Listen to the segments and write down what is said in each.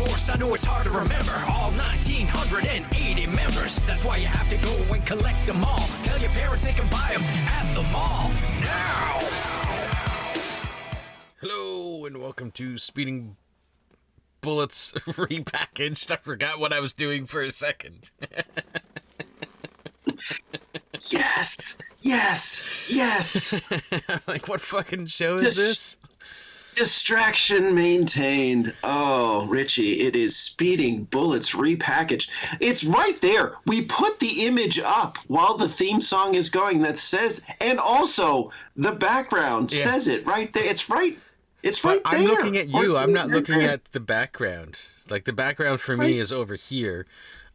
course, I know it's hard to remember all 1,980 members. That's why you have to go and collect them all. Tell your parents they can buy them at the mall now. Hello, and welcome to Speeding Bullets Repackaged. I forgot what I was doing for a second. Yes. I'm like, what fucking show is this? Distraction maintained. Oh, Richie, it is Speeding Bullets Repackaged. It's right there. We put the image up while the theme song is going that says, and also the background says it right there. It's right there. I'm looking at you. I'm not looking at the background. Like, the background for me is over here.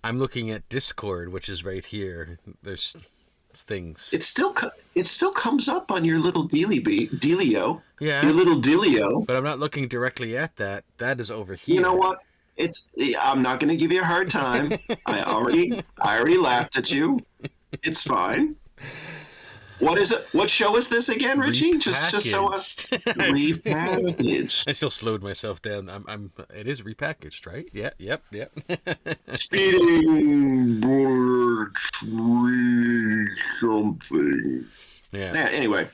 I'm looking at Discord, which is right here. There's things. It still comes up on your little dealio. Yeah. Your little dealio. But I'm not looking directly at that. That is over here. You know what? I'm not going to give you a hard time. I already laughed at you. It's fine. What is it? What show is this again, Richie? Just so repackaged. I still slowed myself down. It is repackaged, right? Yeah. Yep. Speeding Bullets something. Yeah. Anyway,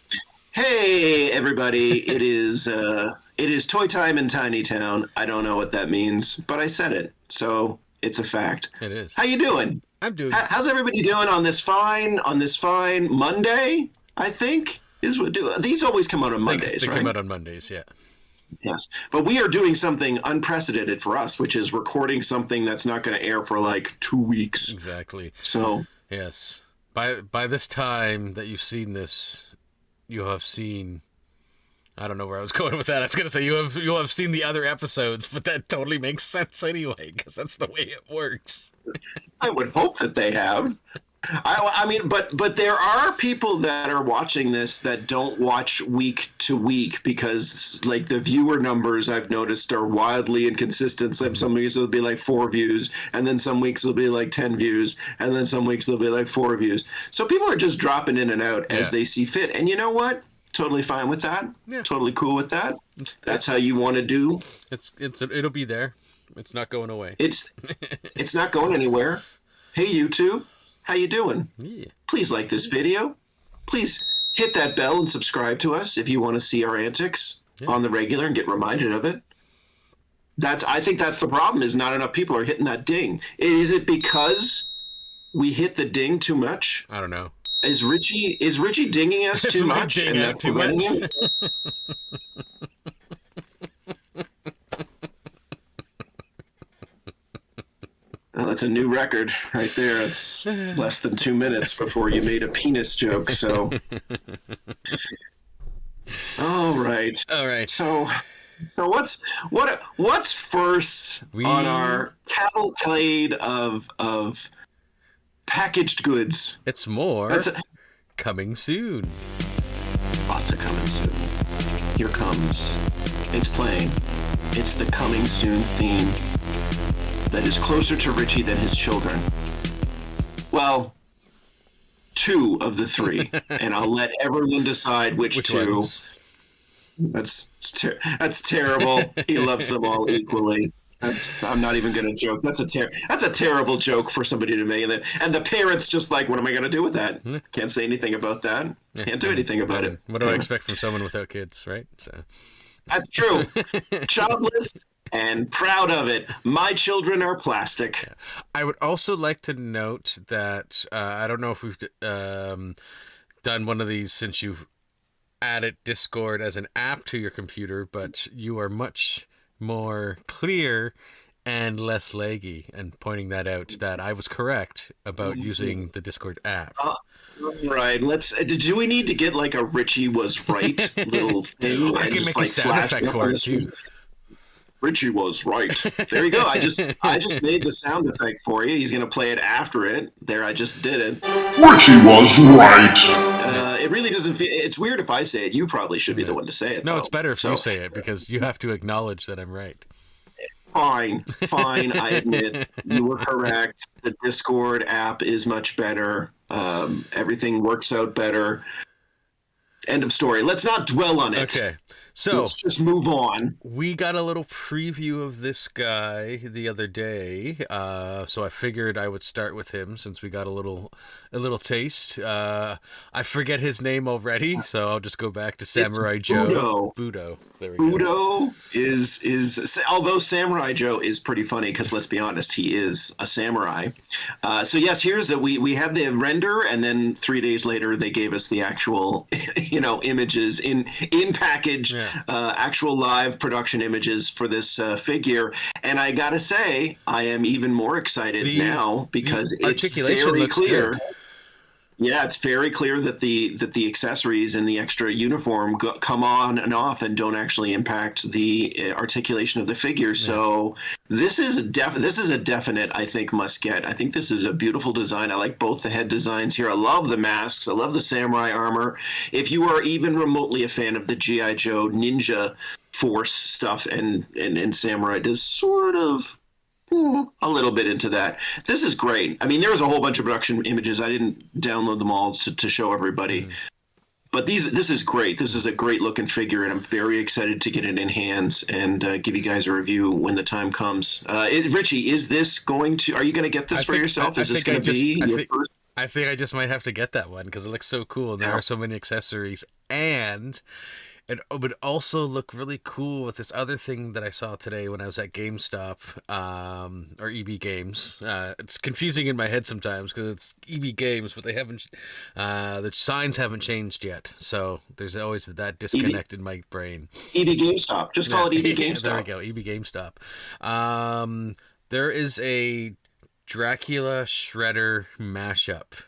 hey everybody! It is toy time in Tiny Town. I don't know what that means, but I said it, so it's a fact. It is. How you doing? I'm doing. How's everybody doing on this fine Monday? I think these always come out on Mondays, they right? come out on Mondays, yeah. Yes, but we are doing something unprecedented for us, which is recording something that's not going to air for like 2 weeks. Exactly. So yes, by this time that you've seen this, you'll have seen. I don't know where I was going with that. I was going to say you'll have seen the other episodes, but that totally makes sense anyway, because that's the way it works. I would hope that they have. I mean, but there are people that are watching this that don't watch week to week because, like, the viewer numbers I've noticed are wildly inconsistent. Some weeks it'll be like 4 views, and then some weeks it'll be like 10 views, and then some weeks it'll be like 4 views. So people are just dropping in and out as they see fit. And you know what? Totally fine with that. Yeah. Totally cool with that. That's how you want to do. It'll be there. It's not going away. It's not going anywhere. Hey YouTube, how you doing? Yeah. Please like this video. Please hit that bell and subscribe to us if you want to see our antics on the regular and get reminded of it. I think that's the problem, is not enough people are hitting that ding. Is it because we hit the ding too much? I don't know. Is Richie dinging us too much? And that's too much. Well, that's a new record right there. It's less than 2 minutes before you made a penis joke. So, all right. So what's first on our cavalcade of packaged goods? It's more coming soon. Lots of coming soon. Here comes. It's playing. It's the coming soon theme that is closer to Richie than his children. Well, 2 of the 3, and I'll let everyone decide which 2. Ones? That's terrible. He loves them all equally. I'm not even going to joke. That's a terrible joke for somebody to make. And the parents just like, what am I going to do with that? Can't say anything about that. Can't do anything about it. What do I expect from someone without kids, right? So that's true. Childless and proud of it. My children are plastic. Yeah. I would also like to note that I don't know if we've done one of these since you've added Discord as an app to your computer, but you are much more clear and less laggy, and pointing that out that I was correct about using the Discord app. Right. Do we need to get like a Richie was right little thing? I can make a sound effect for it too. Richie was right. There you go. I just made the sound effect for you. He's gonna play it after it. There, I just did it. Richie was right. It really doesn't feel. It's weird if I say it. You probably should be the one to say it. No, though. It's better if you say it because you have to acknowledge that I'm right. Fine. I admit you were correct. The Discord app is much better. Everything works out better. End of story. Let's not dwell on it. Okay. So let's just move on. we got a little preview of this guy the other day, so I figured I would start with him since we got a little taste. I forget his name already, so I'll just go back to Samurai Joe. Budo. There we go. Budo is although Samurai Joe is pretty funny because let's be honest, he is a samurai. So yes, here's that we have the render, and then 3 days later they gave us the actual images in package, actual live production images for this figure. And I gotta say, I am even more excited now because it's very clear. Good. Yeah, it's very clear that the accessories and the extra uniform come on and off and don't actually impact the articulation of the figure. So this is a definite, I think, must get. I think this is a beautiful design. I like both the head designs here. I love the masks. I love the samurai armor. If you are even remotely a fan of the G.I. Joe Ninja Force stuff and Samurai does sort of a little bit into that. This is great. I mean, there was a whole bunch of production images. I didn't download them all to show everybody. But this is great. This is a great looking figure, and I'm very excited to get it in hands and give you guys a review when the time comes. Richie, are you going to get this for yourself? Is this going to be your first? I think I just might have to get that one because it looks so cool, and there are so many accessories, and it would also look really cool with this other thing that I saw today when I was at GameStop, or EB Games. It's confusing in my head sometimes because it's EB Games, but they haven't, the signs haven't changed yet. So there's always that disconnect in my brain. EB GameStop. Just call it EB GameStop. There we go, EB GameStop. There is a Dracula Shredder mashup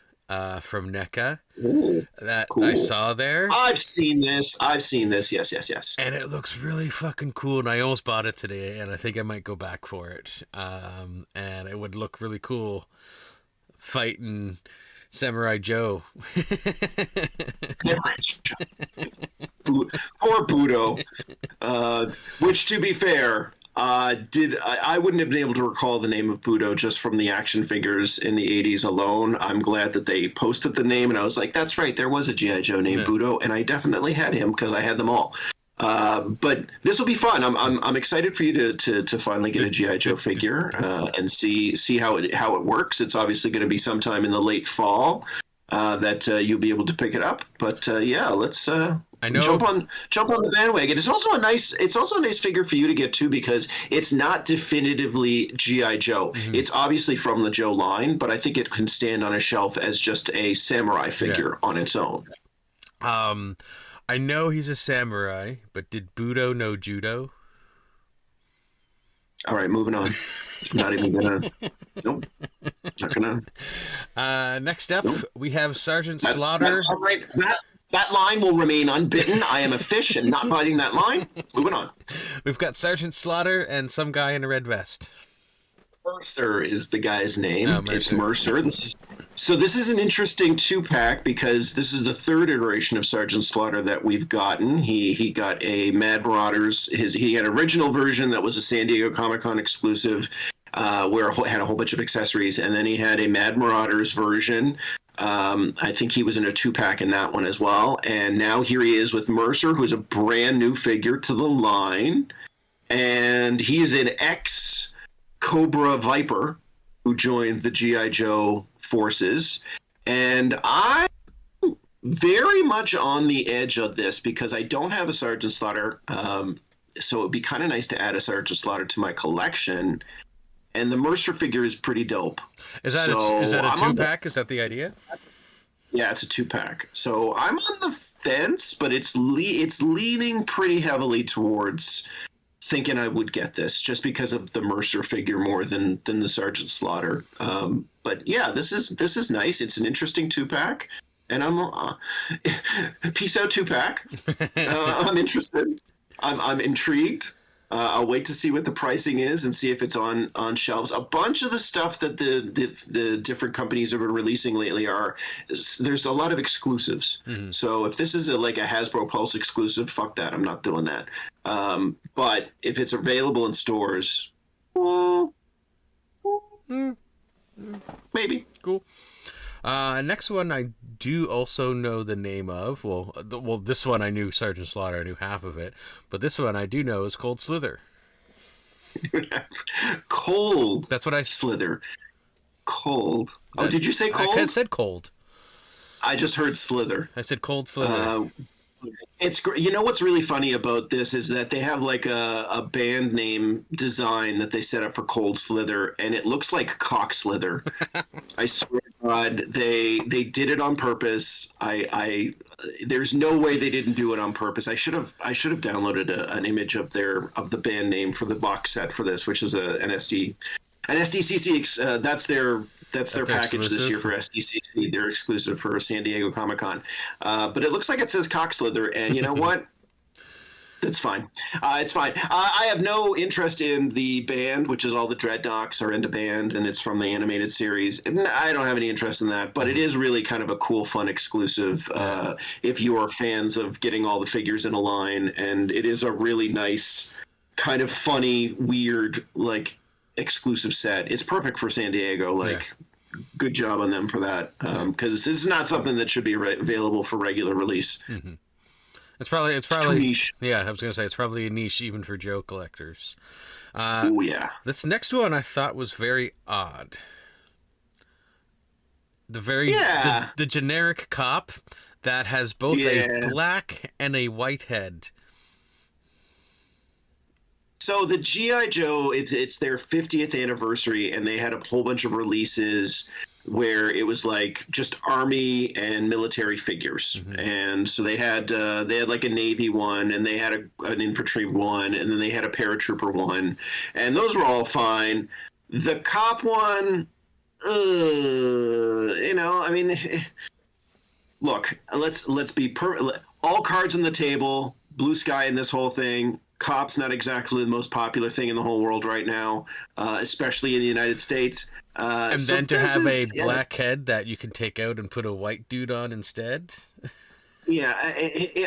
from NECA. Ooh, that cool. I saw there. I've seen this. Yes. And it looks really fucking cool, and I almost bought it today, and I think I might go back for it. And it would look really cool fighting Samurai Joe. Poor Budo. Which, to be fair, I wouldn't have been able to recall the name of Budo just from the action figures in the 80s alone. I'm glad that they posted the name, and I was like, that's right, there was a G.I. Joe named Budo, and I definitely had him because I had them all. But this will be fun. I'm excited for you to finally get a G.I. Joe figure and see how it works. It's obviously going to be sometime in the late fall that you'll be able to pick it up. But let's jump on the bandwagon. It's also a nice figure for you to get too because it's not definitively G.I. Joe. Mm-hmm. It's obviously from the Joe line, but I think it can stand on a shelf as just a samurai figure on its own. I know he's a samurai, but did Budo know judo? All right, moving on. I'm not even gonna. Nope. Not gonna. Next up, we have Sergeant Slaughter. All right, that line will remain unbitten. I am a fish and not biting that line. Moving on. We've got Sergeant Slaughter and some guy in a red vest. Mercer is the guy's name. It's Mercer. This is an interesting 2-pack because this is the third iteration of Sergeant Slaughter that we've gotten. He got a Mad Marauders. He had an original version that was a San Diego Comic-Con exclusive, where it had a whole bunch of accessories, and then he had a Mad Marauders version. I think he was in a 2-pack in that one as well. And now here he is with Mercer, who is a brand new figure to the line, and he's an ex-Cobra Viper who joined the G.I. Joe forces, and I'm very much on the edge of this because I don't have a Sergeant Slaughter, so it would be kind of nice to add a Sergeant Slaughter to my collection, and the Mercer figure is pretty dope. Is that a 2-pack? Is that the idea? Yeah, it's a 2-pack. So I'm on the fence, but it's leaning pretty heavily towards thinking I would get this just because of the Mercer figure more than the Sergeant Slaughter. But yeah, this is nice. It's an interesting 2-pack, and I'm peace out 2-pack. I'm interested. I'm intrigued. I'll wait to see what the pricing is and see if it's on shelves. A bunch of the stuff that the different companies have been releasing lately there's a lot of exclusives. Mm-hmm. So if this is like a Hasbro Pulse exclusive, fuck that. I'm not doing that. But if it's available in stores, maybe. Cool. Next one I do also know the name of. Well, this one I knew Sergeant Slaughter. I knew half of it. But this one I do know is Cold Slither. Cold. That's what I... Slither. Cold. Oh, did you say cold? I said cold. I just heard slither. I said Cold Slither. It's you know what's really funny about this is that they have like a band name design that they set up for Cold Slither, and it looks like Cock Slither. I swear to God, they did it on purpose. I there's no way they didn't do it on purpose. I should have downloaded an image of the band name for the box set for this, which is an SDCC. That's their package exclusive? this year for SDCC. They're exclusive for San Diego Comic-Con. But it looks like it says Cock Slither, and you know what? That's fine. It's fine. I have no interest in the band, which is all the Dreadnoks are into band, and it's from the animated series. And I don't have any interest in that, but it is really kind of a cool, fun exclusive if you are fans of getting all the figures in a line. And it is a really nice, kind of funny, weird, like, exclusive set. It's perfect for San Diego. Like, good job on them for that. Because this is not something that should be available for regular release. Mm-hmm. It's probably too niche. Yeah, I was gonna say it's probably a niche even for Joe collectors. Oh yeah. This next one I thought was very odd. The generic cop that has both a black and a white head. So the G.I. Joe, it's their 50th anniversary, and they had a whole bunch of releases where it was like just army and military figures. Mm-hmm. And so they had like a Navy one, and they had an infantry one, and then they had a paratrooper one, and those were all fine. The cop one, I mean, look, let's be all cards on the table, blue sky in this whole thing. Cop's not exactly the most popular thing in the whole world right now, especially in the United States. And then to have a black head that you can take out and put a white dude on instead? Yeah,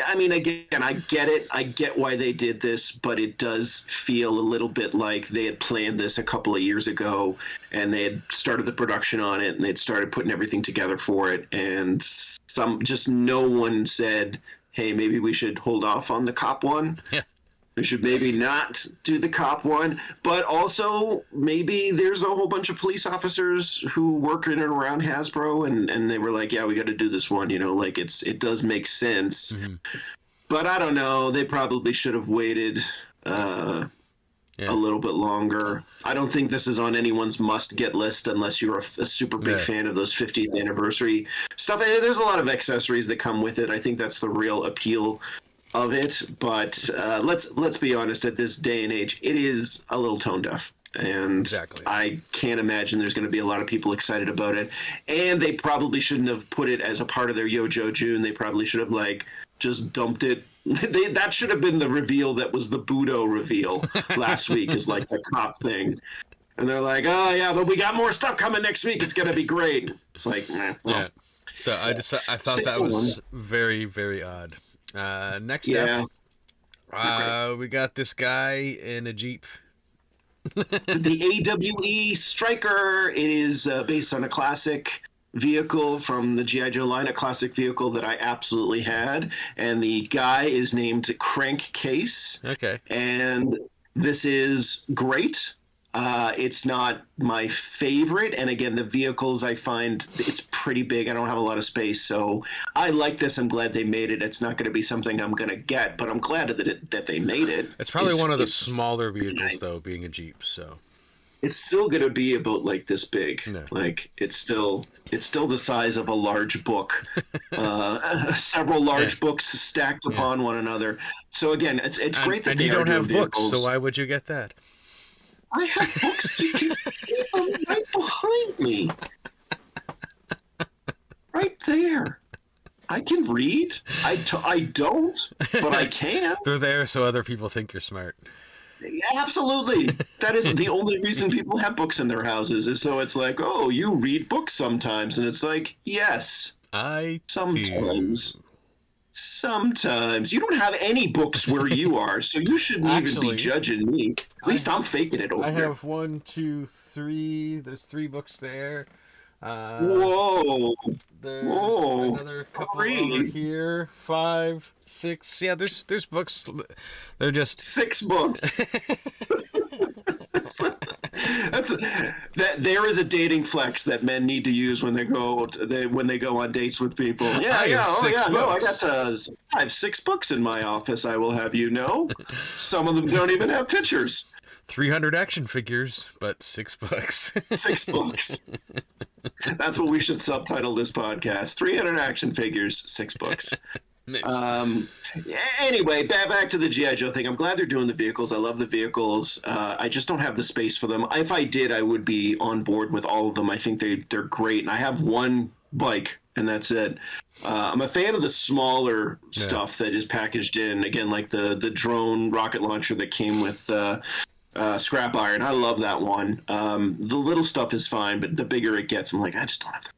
I mean, again, I get it. I get why they did this, but it does feel a little bit like they had planned this a couple of years ago, and they had started the production on it, and they'd started putting everything together for it, and no one said, hey, maybe we should hold off on the cop one. Yeah. We should maybe not do the cop one, but also maybe there's a whole bunch of police officers who work in and around Hasbro, and they were like, yeah, we got to do this one, like it does make sense. Mm-hmm. But I don't know, they probably should have waited a little bit longer. I don't think this is on anyone's must-get list unless you're a super big fan of those 50th anniversary stuff. And there's a lot of accessories that come with it. I think that's the real appeal of it, but let's be honest, at this day and age, it is a little tone deaf, and I can't imagine there's going to be a lot of people excited about it. And they probably shouldn't have put it as a part of their Yo Joe June. They probably should have just dumped it. That should have been the reveal that was the Budo reveal last week, is like the cop thing. And they're like, oh yeah, but we got more stuff coming next week. It's going to be great. It's like, well. Yeah. So I thought that was very, very odd. Next up, we got this guy in a Jeep. It's the AWE Striker. It is based on a classic vehicle from the G.I. Joe line, a classic vehicle that I absolutely had. And the guy is named Crankcase. Okay. And this is great. It's not my favorite, and again, the vehicles, I find it's pretty big. I don't have a lot of space, so I like this. I'm glad they made it. It's not going to be something I'm going to get, but I'm glad that they made it. It's probably one of the smaller vehicles, though, being a Jeep. So it's still going to be about like this big. No. Like it's still the size of a large book, several large books stacked upon one another. So again, it's great that and they you don't have books, vehicles. so why would you get that? I have books. You can see them right behind me. Right there. I can read. I don't, but I can. They're there so other people think you're smart. Yeah, absolutely. That is the only reason people have books in their houses, is so it's like, oh, you read books sometimes. And it's like, yes. I sometimes. Do. Sometimes. You don't have any books where you are, so you shouldn't even be judging me. At least I'm faking it over I there. have 1, 2, 3. There's 3 books there. Whoa. There's Whoa. another couple Three. over here. 5, 6. Yeah, there's books. They're just 6 books. That there is a dating flex that men need to use when they go on dates with people. Yeah, I have 6 No, I books. got I have 6 books in my office. I will have you know. Some of them don't even have pictures. 300 action figures, but 6 books. 6 books. That's what we should subtitle this podcast. 300 action figures, 6 books. Nice. Anyway, back to the G.I. Joe thing. I'm glad they're doing the vehicles. I love the vehicles. I just don't have the space for them. If I did, I would be on board with all of them. I think they're great. And I have one bike, and that's it. I'm a fan of the smaller stuff that is packaged in. Again, like the drone rocket launcher that came with scrap iron. I love that one. The little stuff is fine, but the bigger it gets, I'm like, I just don't have that.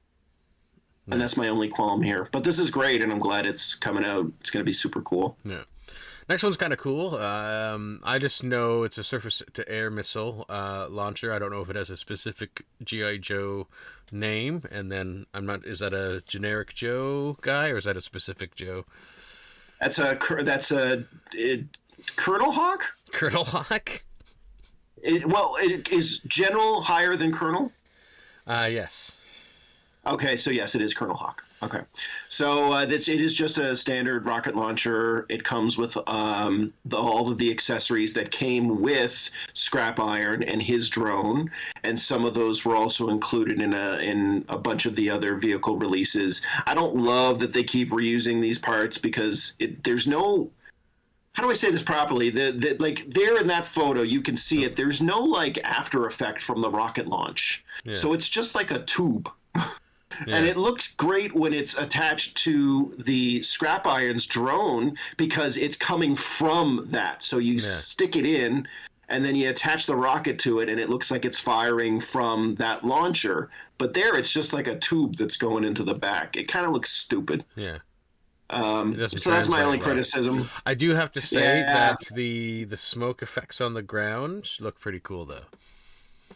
And that's my only qualm here. But this is great, and I'm glad it's coming out. It's going to be super cool. Yeah. Next one's kind of cool. I just know it's a surface-to-air missile launcher. I don't know if it has a specific G.I. Joe name. And then I'm not. Is that a generic Joe guy, or is that a specific Joe? That's a Colonel Hawk. Colonel Hawk. Is General higher than Colonel? Yes. Okay, so yes, it is Colonel Hawk. Okay, so it is just a standard rocket launcher. It comes with all of the accessories that came with scrap iron and his drone, and some of those were also included in a bunch of the other vehicle releases. I don't love that they keep reusing these parts because there's no. How do I say this properly? Like there in that photo, you can see it. There's no like after effect from the rocket launch, so it's just like a tube. Yeah. And it looks great when it's attached to the scrap iron's drone because it's coming from that. So you stick it in and then you attach the rocket to it and it looks like it's firing from that launcher. But there it's just like a tube that's going into the back. It kind of looks stupid. Yeah. So that's my only criticism. I do have to say that the smoke effects on the ground look pretty cool though.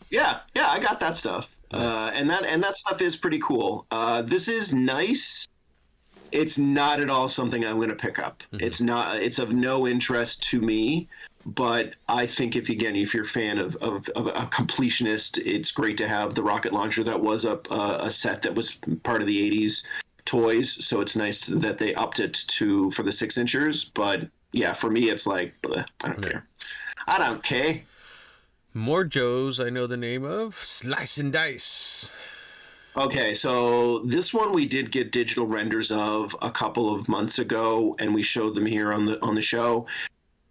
Yeah, I got that stuff. And that stuff is pretty cool. This is nice. It's not at all something I'm going to pick up. Mm-hmm. It's of no interest to me. But I think if you're a fan of a completionist, it's great to have the rocket launcher that was a set that was part of the '80s toys. So it's nice that they upped it for the 6-inchers. But yeah, for me, it's like I don't care. I don't care. More Joes I know the name of. Slice and Dice. Okay, so this one we did get digital renders of a couple of months ago, and we showed them here on the show.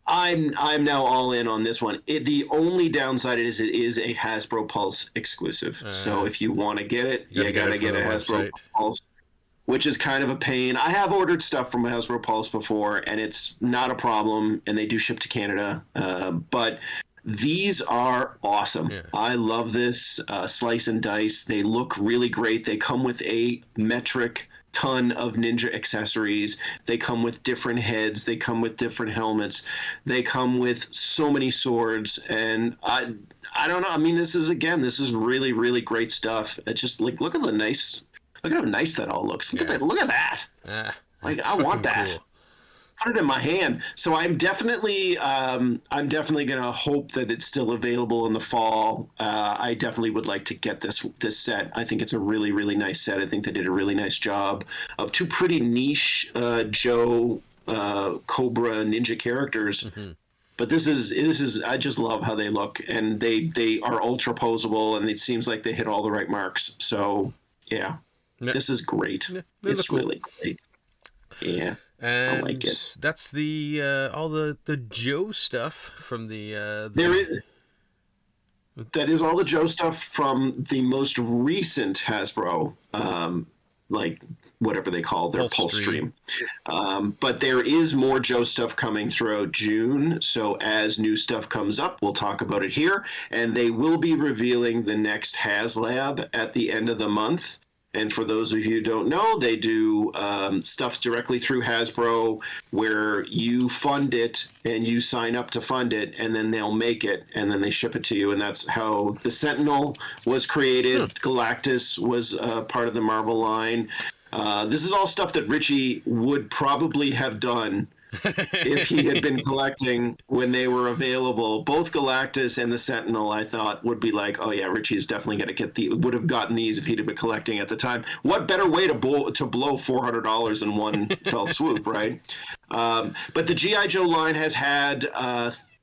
I'm now all in on this one. The only downside is it is a Hasbro Pulse exclusive. So if you want to get it, you gotta get a Hasbro Pulse, which is kind of a pain. I have ordered stuff from Hasbro Pulse before, and it's not a problem, and they do ship to Canada. But these are awesome. Yeah. I love this Slice and Dice. They look really great. They come with a metric ton of ninja accessories. They come with different heads. They come with different helmets. They come with so many swords. And I don't know. I mean, this is really, really great stuff. It's just like, look at how nice that all looks. Look at that. I want that. Cool. Put it in my hand. So I'm definitely gonna hope that it's still available in the fall. I definitely would like to get this set. I think it's a really, really nice set. I think they did a really nice job of two pretty niche Joe Cobra ninja characters. Mm-hmm. But this is I just love how they look, and they are ultra posable, and it seems like they hit all the right marks. So yeah, this is great. Yeah, it's really great. Yeah. And I like it. That's the all the Joe stuff from the that is all the Joe stuff from the most recent Hasbro like whatever they call their Pulse Stream. But there is more Joe stuff coming throughout June. So as new stuff comes up, we'll talk about it here. And they will be revealing the next HasLab at the end of the month. And for those of you who don't know, they do stuff directly through Hasbro where you fund it and you sign up to fund it, and then they'll make it and then they ship it to you. And that's how the Sentinel was created. Galactus was part of the Marvel line. This is all stuff that Richie would probably have done if he had been collecting when they were available. Both Galactus and the Sentinel, I thought, would be like, oh yeah, Richie's definitely going to get would have gotten these if he'd have been collecting at the time. What better way to blow $400 in one fell swoop, right? But the G.I. Joe line has had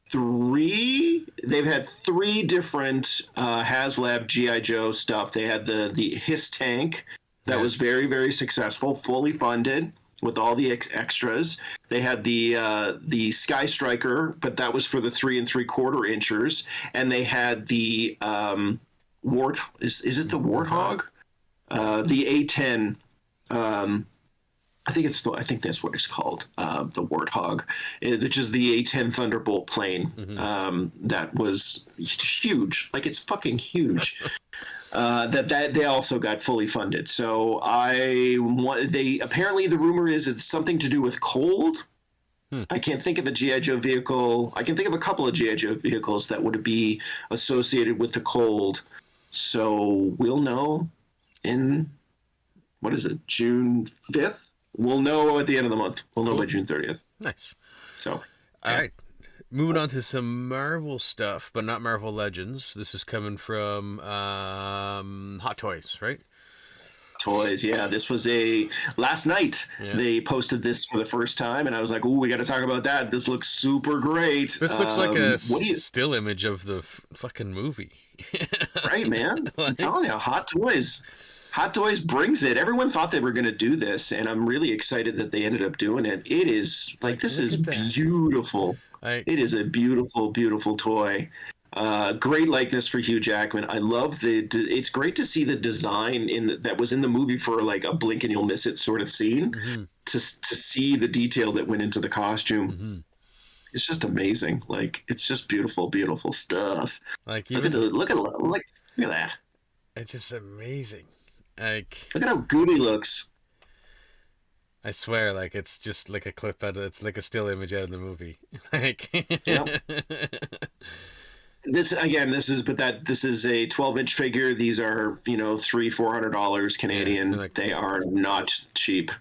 three different HasLab G.I. Joe stuff. They had the Hiss tank that was very, very successful, fully funded, with all the extras. They had the Sky Striker, but that was for the 3 3/4 inchers, and they had the is it the Warthog? The A10. I think that's what it's called, the Warthog, which is the A10 Thunderbolt plane. That was huge, like it's fucking huge. That they also got fully funded. So they apparently, the rumor is it's something to do with cold. I can't think of a G.I. Joe vehicle. I can think of a couple of G.I. Joe vehicles that would be associated with the cold. So we'll know in, what is it, June 5th? We'll know at the end of the month. We'll know by June 30th. Nice. So, all right. Moving on to some Marvel stuff, but not Marvel Legends. This is coming from Hot Toys, right? Toys, yeah. This was last night. Yeah. They posted this for the first time, and I was like, "Ooh, we got to talk about that. This looks super great." This looks like a still image of the fucking movie. Right, man. I'm telling you, Hot Toys. Hot Toys brings it. Everyone thought they were going to do this, and I'm really excited that they ended up doing it. It is this is beautiful. It is a beautiful, beautiful toy. Great likeness for Hugh Jackman. I love it's great to see the design that was in the movie for like a blink and you'll miss it sort of scene. To see the detail that went into the costume. It's just amazing. Like, it's just beautiful, beautiful stuff. Like, look at that. It's just amazing. Like, look at how good he looks. I swear, like, it's just like a clip out of, it's like a still image out of the movie. Like, yep. This is a 12-inch figure. These are, $300-$400 Canadian. Yeah, they are not cheap.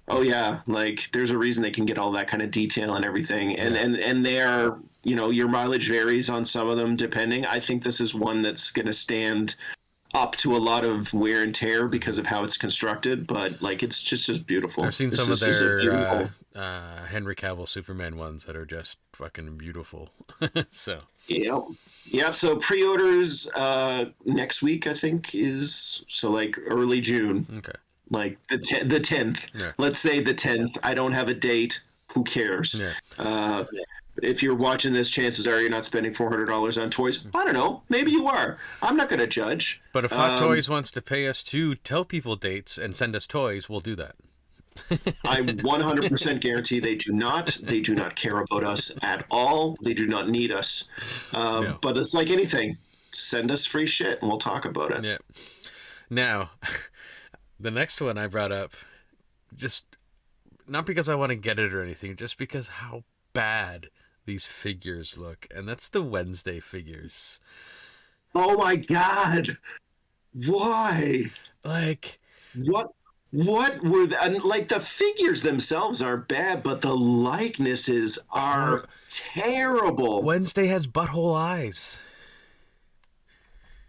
Oh yeah, like there's a reason they can get all that kind of detail and everything. And they are, your mileage varies on some of them depending. I think this is one that's going to stand up to a lot of wear and tear because of how it's constructed, but like it's just beautiful. I've seen some of their Henry Cavill Superman ones that are just fucking beautiful. So yeah. So pre-orders next week, I think, is like early June. Okay. Like the 10th. Yeah. Let's say the 10th. I don't have a date. Who cares? Yeah. If you're watching this, chances are you're not spending $400 on toys. I don't know. Maybe you are. I'm not going to judge. But if Hot Toys wants to pay us to tell people dates and send us toys, we'll do that. I 100% guarantee they do not. They do not care about us at all. They do not need us. No. But it's like anything. Send us free shit and we'll talk about it. Yeah. Now, the next one I brought up, just not because I want to get it or anything, just because how bad these figures look, and that's the Wednesday figures. Oh my god, why? Like, what were like, the figures themselves are bad, but the likenesses are terrible. Wednesday has butthole eyes.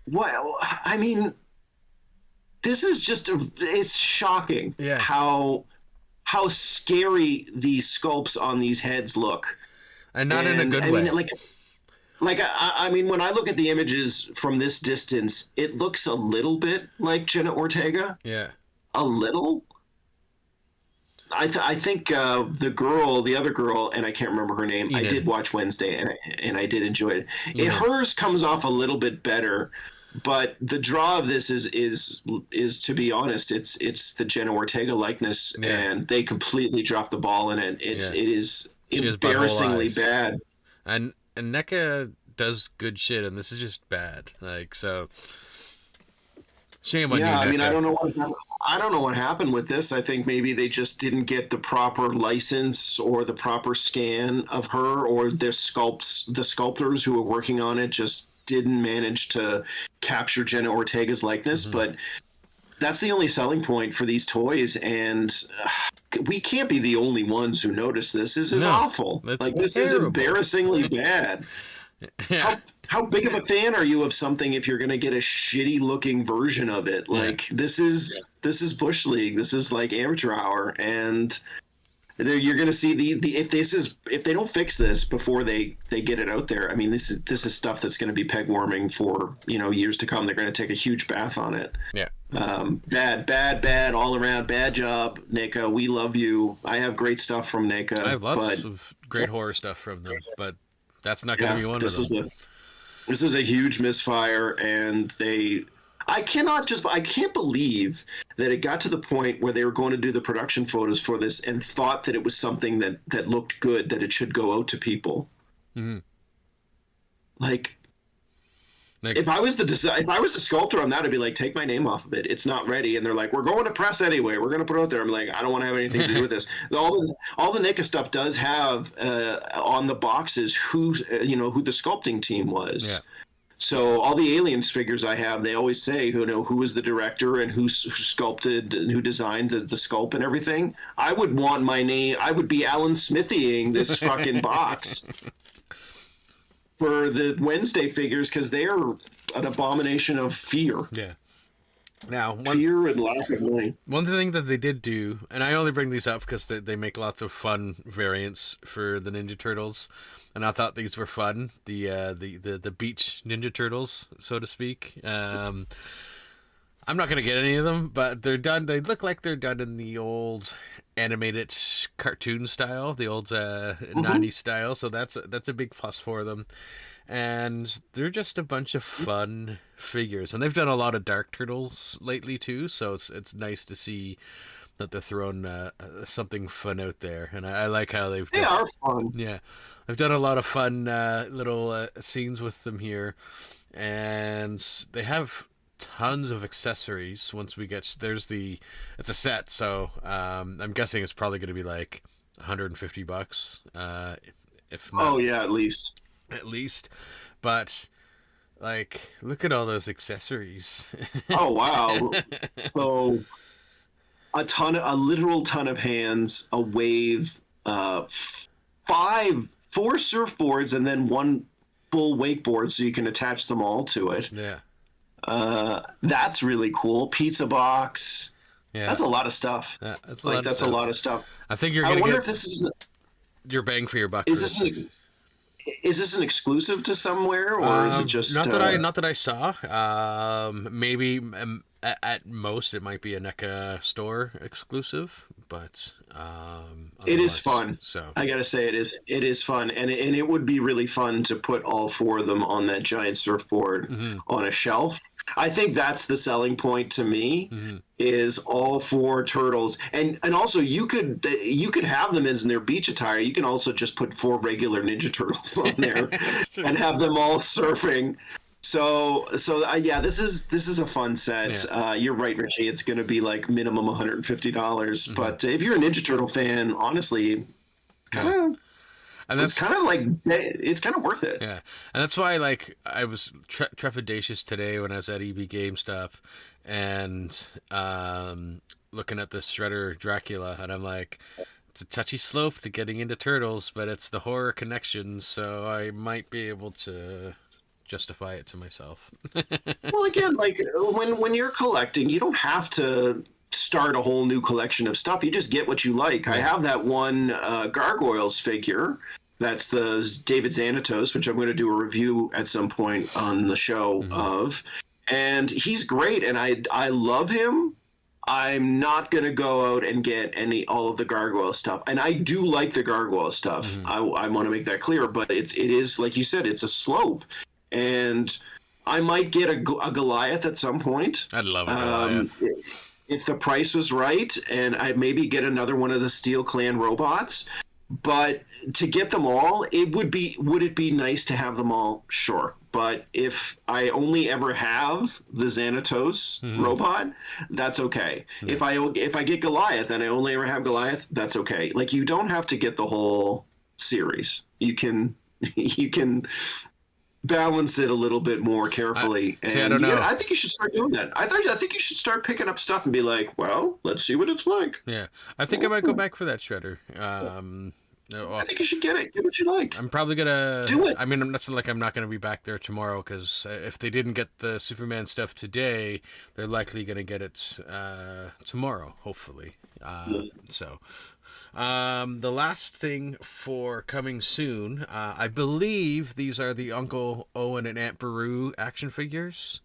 Well, I mean, this is just it's shocking. Yeah. How scary these sculpts on these heads look. And not in a good way. I mean, when I look at the images from this distance, it looks a little bit like Jenna Ortega. Yeah. A little. I think the other girl, and I can't remember her name. Enid. I did watch Wednesday, and I did enjoy it. Hers comes off a little bit better, but the draw of this is to be honest, it's the Jenna Ortega likeness, and they completely dropped the ball in it. It is embarrassingly bad. And NECA does good shit, and this is just bad. Like, so Shame on you, Yeah, I mean, NECA. I don't know what happened with this. I think maybe they just didn't get the proper license or the proper scan of her, or the sculptors who were working on it just didn't manage to capture Jenna Ortega's likeness. But that's the only selling point for these toys, and we can't be the only ones who notice this. This is No, awful. that's Like, this is terrible. embarrassingly bad. Yeah. How big of a fan are you of something if you're going to get a shitty looking version of it? Like, this is Bush League. This is like amateur hour, and you're going to see if they don't fix this before they get it out there. I mean, this is stuff that's going to be peg warming for years to come. They're going to take a huge bath on it. Yeah. Bad all around. Bad job, NECA. We love you. I have great stuff from NECA. I have lots of great horror stuff from them, but that's not going to be one of them. This is a huge misfire, and I can't believe that it got to the point where they were going to do the production photos for this and thought that it was something that looked good, that it should go out to people. Mm-hmm. Like, if I was the sculptor on that, I'd be like, take my name off of it. It's not ready. And they're like, we're going to press anyway. We're going to put it out there. I'm like, I don't want to have anything to do with this. All the NECA stuff does have on the boxes who the sculpting team was. Yeah. So all the Aliens figures I have, they always say who was the director and who sculpted and who designed the sculpt and everything. I would want my name. I would be Alan Smithying this fucking box for the Wednesday figures, because they are an abomination of fear. Yeah. Now, fear and lack of money. One thing that they did do, and I only bring these up because they make lots of fun variants for the Ninja Turtles, and I thought these were fun. The beach Ninja Turtles, so to speak. I'm not gonna get any of them, but they're done. They look like they're done in the old animated cartoon style, the old 90s style. So that's a big plus for them. And they're just a bunch of fun figures, and they've done a lot of Dark Turtles lately too. So it's nice to see that they're throwing something fun out there, and I like how they are fun. Yeah, I've done a lot of fun little scenes with them here, and they have tons of accessories. Once we get it's a set, so I'm guessing it's probably going to be like $150, if not. Oh yeah, at least, but like, look at all those accessories. Oh wow. So a literal ton of hands, a wave, 4 surfboards, and then 1 full wakeboard, so you can attach them all to it. Yeah. That's really cool. Pizza box. Yeah. That's a lot of stuff. That's a lot of stuff. I think you're gonna get if this is your bang for your buck. Is this an exclusive to somewhere, or is it just not that I saw? Maybe at most it might be a NECA store exclusive, but it is fun. So I gotta say, it is fun, and it would be really fun to put all 4 of them on that giant surfboard on a shelf. I think that's the selling point to me, is all 4 turtles, and also you could have them as in their beach attire. You can also just put 4 regular Ninja Turtles on there and have them all surfing. So yeah, this is a fun set. Yeah. You're right, Richie. It's going to be like minimum $150, but if you're a Ninja Turtle fan, honestly, it's kind of worth it. Yeah, and that's why, like, I was trepidatious today when I was at EB GameStop and looking at the Shredder Dracula, and I'm like, it's a touchy slope to getting into Turtles, but it's the horror connection, so I might be able to justify it to myself. Well, again, like, when you're collecting, you don't have to start a whole new collection of stuff. You just get what you like. I have that one Gargoyles figure. That's the David Xanatos, which I'm going to do a review at some point on the show of. And he's great, and I love him. I'm not going to go out and get all of the Gargoyle stuff. And I do like the Gargoyle stuff. I want to make that clear, but it is, like you said, it's a slope. And I might get a Goliath at some point. I'd love a Goliath. If the price was right, and I'd maybe get another one of the Steel Clan robots. But to get them all, would it be nice to have them all? Sure. but if I only ever have the Xanatos robot, that's okay. If I get Goliath and I only ever have Goliath, that's okay. Like, you don't have to get the whole series. You can balance it a little bit more carefully. I don't know. I think you should start doing that. I think you should start picking up stuff and be like, well, let's see what it's like. Yeah, I think I might go back for that shredder. I think you should get it. Get what you like. I'm probably gonna do it. I mean, it's not like I'm not gonna be back there tomorrow, because if they didn't get the Superman stuff today, they're likely gonna get it tomorrow, hopefully. So. The last thing for coming soon, I believe these are the Uncle Owen and Aunt Beru action figures.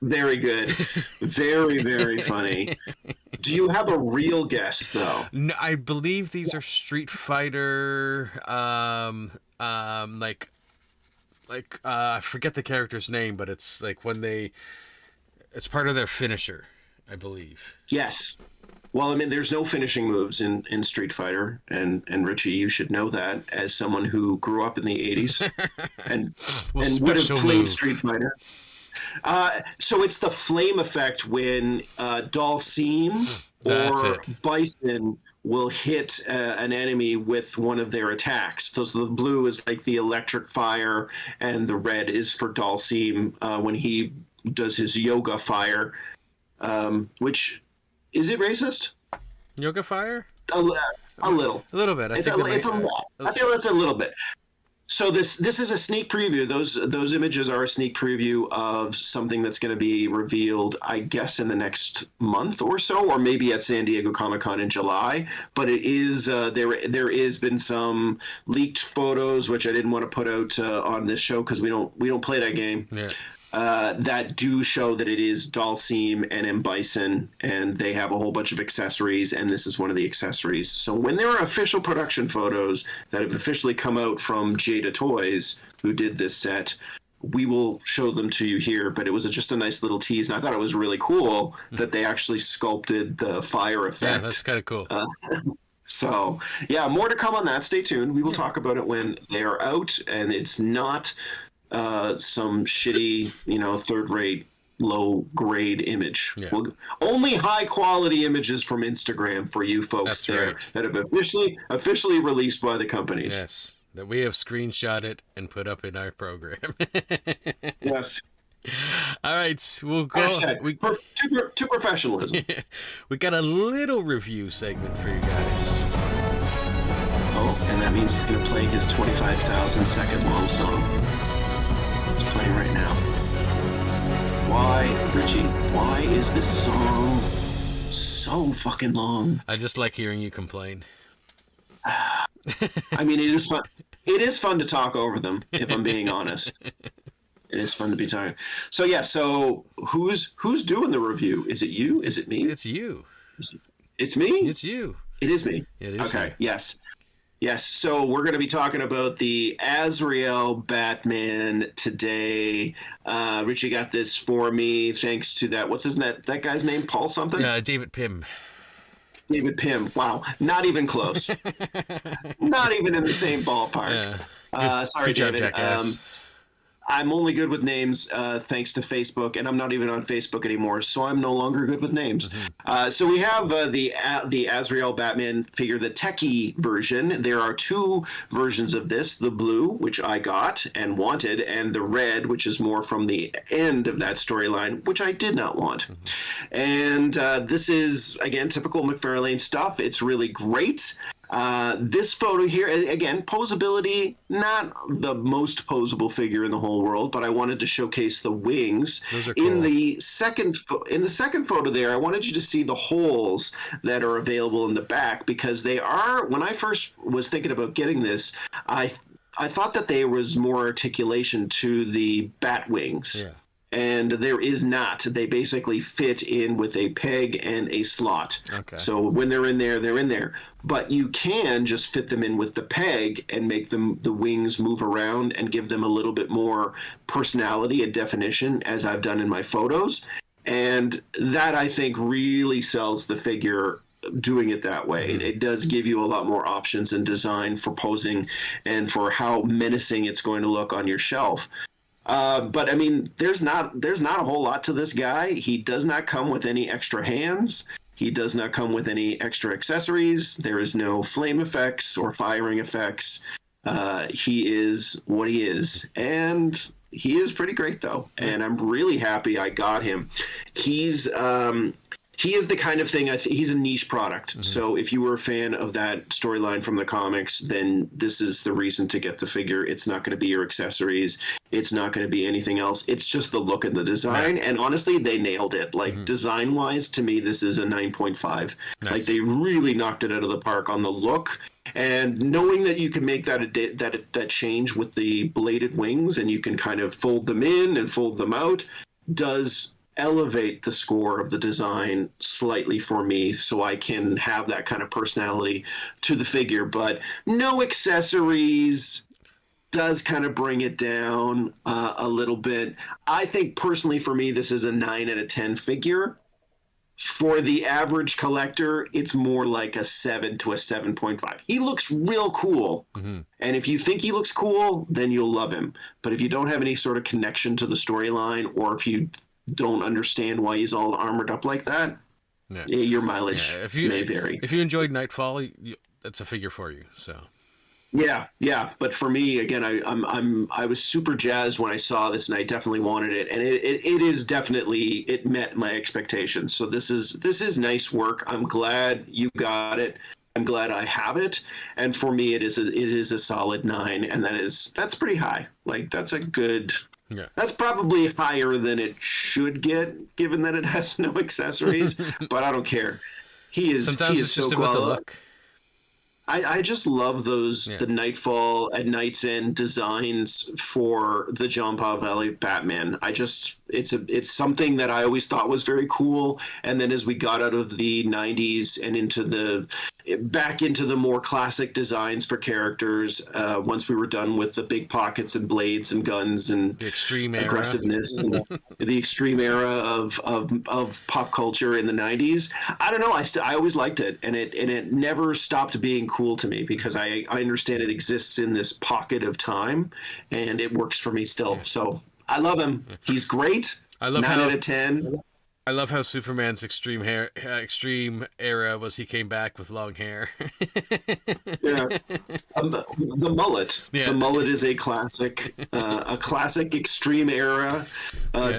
Very good. Very, very funny. Do you have a real guess, though? No, I believe these are Street Fighter, I forget the character's name, but it's like it's part of their finisher, I believe. Yes. Well, I mean, there's no finishing moves in Street Fighter, and Richie, you should know that as someone who grew up in the 80s and would have played Street Fighter. So it's the flame effect when Dalsim or Bison will hit an enemy with one of their attacks. So the blue is like the electric fire, and the red is for Dalsim when he does his yoga fire, which... Is it racist? Yoga fire? A little. A little bit. It's a lot. I feel it's a little bit. So this is a sneak preview. Those images are a sneak preview of something that's going to be revealed, I guess, in the next month or so, or maybe at San Diego Comic-Con in July. But it is there is been some leaked photos, which I didn't want to put out on this show because we don't play that game. Yeah. That do show that it is Dalsim and M. Bison, and they have a whole bunch of accessories, and this is one of the accessories. So when there are official production photos that have officially come out from Jada Toys, who did this set, we will show them to you here, but it was just a nice little tease, and I thought it was really cool that they actually sculpted the fire effect. Yeah, that's kind of cool. So, yeah, more to come on that. Stay tuned. We will talk about it when they are out, and it's not... some shitty, third-rate, low-grade image. Yeah. Only high-quality images from Instagram for you folks that have officially released by the companies. Yes, that we have screenshotted and put up in our program. Yes. All right, we'll go. To professionalism. We got a little review segment for you guys. Oh, and that means he's going to play his 25,000-second long song. Playing right now. Why is this song so fucking long? I just like hearing you complain. I mean, it is fun. It is fun to talk over them, if I'm being honest. It is fun to be talking. So yeah, so who's doing the review? Is it you? Is it me? It's you. It's me? It's you. It is me. It is okay, you. Yes, so we're going to be talking about the Azrael Batman today. Richie got this for me thanks to that. What's that guy's name? Paul something? David Pym. David Pym. Wow, not even close. Not even in the same ballpark. Sorry, good David. Job, I'm only good with names thanks to Facebook, and I'm not even on Facebook anymore, so I'm no longer good with names. Mm-hmm. So we have the Azrael Batman figure, the techie version. There are two versions of this, the blue, which I got and wanted, and the red, which is more from the end of that storyline, which I did not want. Mm-hmm. And this is, again, typical McFarlane stuff. It's really great. This photo here, again, posability, not the most posable figure in the whole world, but I wanted to showcase the wings. Those are cool. In the second photo there, I wanted you to see the holes that are available in the back, because they are, when I first was thinking about getting this, I thought that there was more articulation to the bat wings. Yeah. And there is not. They basically fit in with a peg and a slot. Okay. So when they're in there, they're in there. But you can just fit them in with the peg and make the wings move around and give them a little bit more personality and definition, as I've done in my photos. And that, I think, really sells the figure doing it that way. Mm-hmm. It does give you a lot more options in design for posing and for how menacing it's going to look on your shelf. But I mean, there's not a whole lot to this guy. He does not come with any extra hands. He does not come with any extra accessories. There is no flame effects or firing effects. He is what he is, and he is pretty great though. And I'm really happy I got him. He is the kind of thing, he's a niche product. Mm-hmm. So if you were a fan of that storyline from the comics, then this is the reason to get the figure. It's not going to be your accessories. It's not going to be anything else. It's just the look and the design. Right. And honestly, they nailed it. Like design-wise, to me, this is a 9.5. Nice. Like they really knocked it out of the park on the look. And knowing that you can make that change with the bladed wings and you can kind of fold them in and fold them out does elevate the score of the design slightly for me, so I can have that kind of personality to the figure. But no accessories does kind of bring it down a little bit. I think personally for me, this is a 9 out of 10 figure. For the average collector, it's more like a 7 to a 7.5. He looks real cool. Mm-hmm. And if you think he looks cool, then you'll love him. But if you don't have any sort of connection to the storyline, or if you don't understand why he's all armored up like that, your mileage may vary. If you enjoyed Nightfall, that's a figure for you. So yeah. But for me, again, I was super jazzed when I saw this, and I definitely wanted it, and it is definitely, it met my expectations. So this is nice work. I'm glad you got it. I'm glad I have it, and for me, it is a solid 9, and that's pretty high. Like that's a good. Yeah. That's probably higher than it should get, given that it has no accessories. But I don't care. Sometimes it's just about the look. I just love the Nightfall and Night's End designs for the John Pavelli Batman. It's something that I always thought was very cool. And then as we got out of the 90s and back into the more classic designs for characters, once we were done with the big pockets and blades and guns and the extreme aggressiveness and the extreme era of pop culture in the 90s, I don't know. I always liked it, and it never stopped being cool to me, because I understand it exists in this pocket of time, and it works for me still. So I love him. He's great. I love 9 out of 10. I love how Superman's extreme era was he came back with long hair. Yeah, the mullet. Yeah. The mullet is a classic extreme era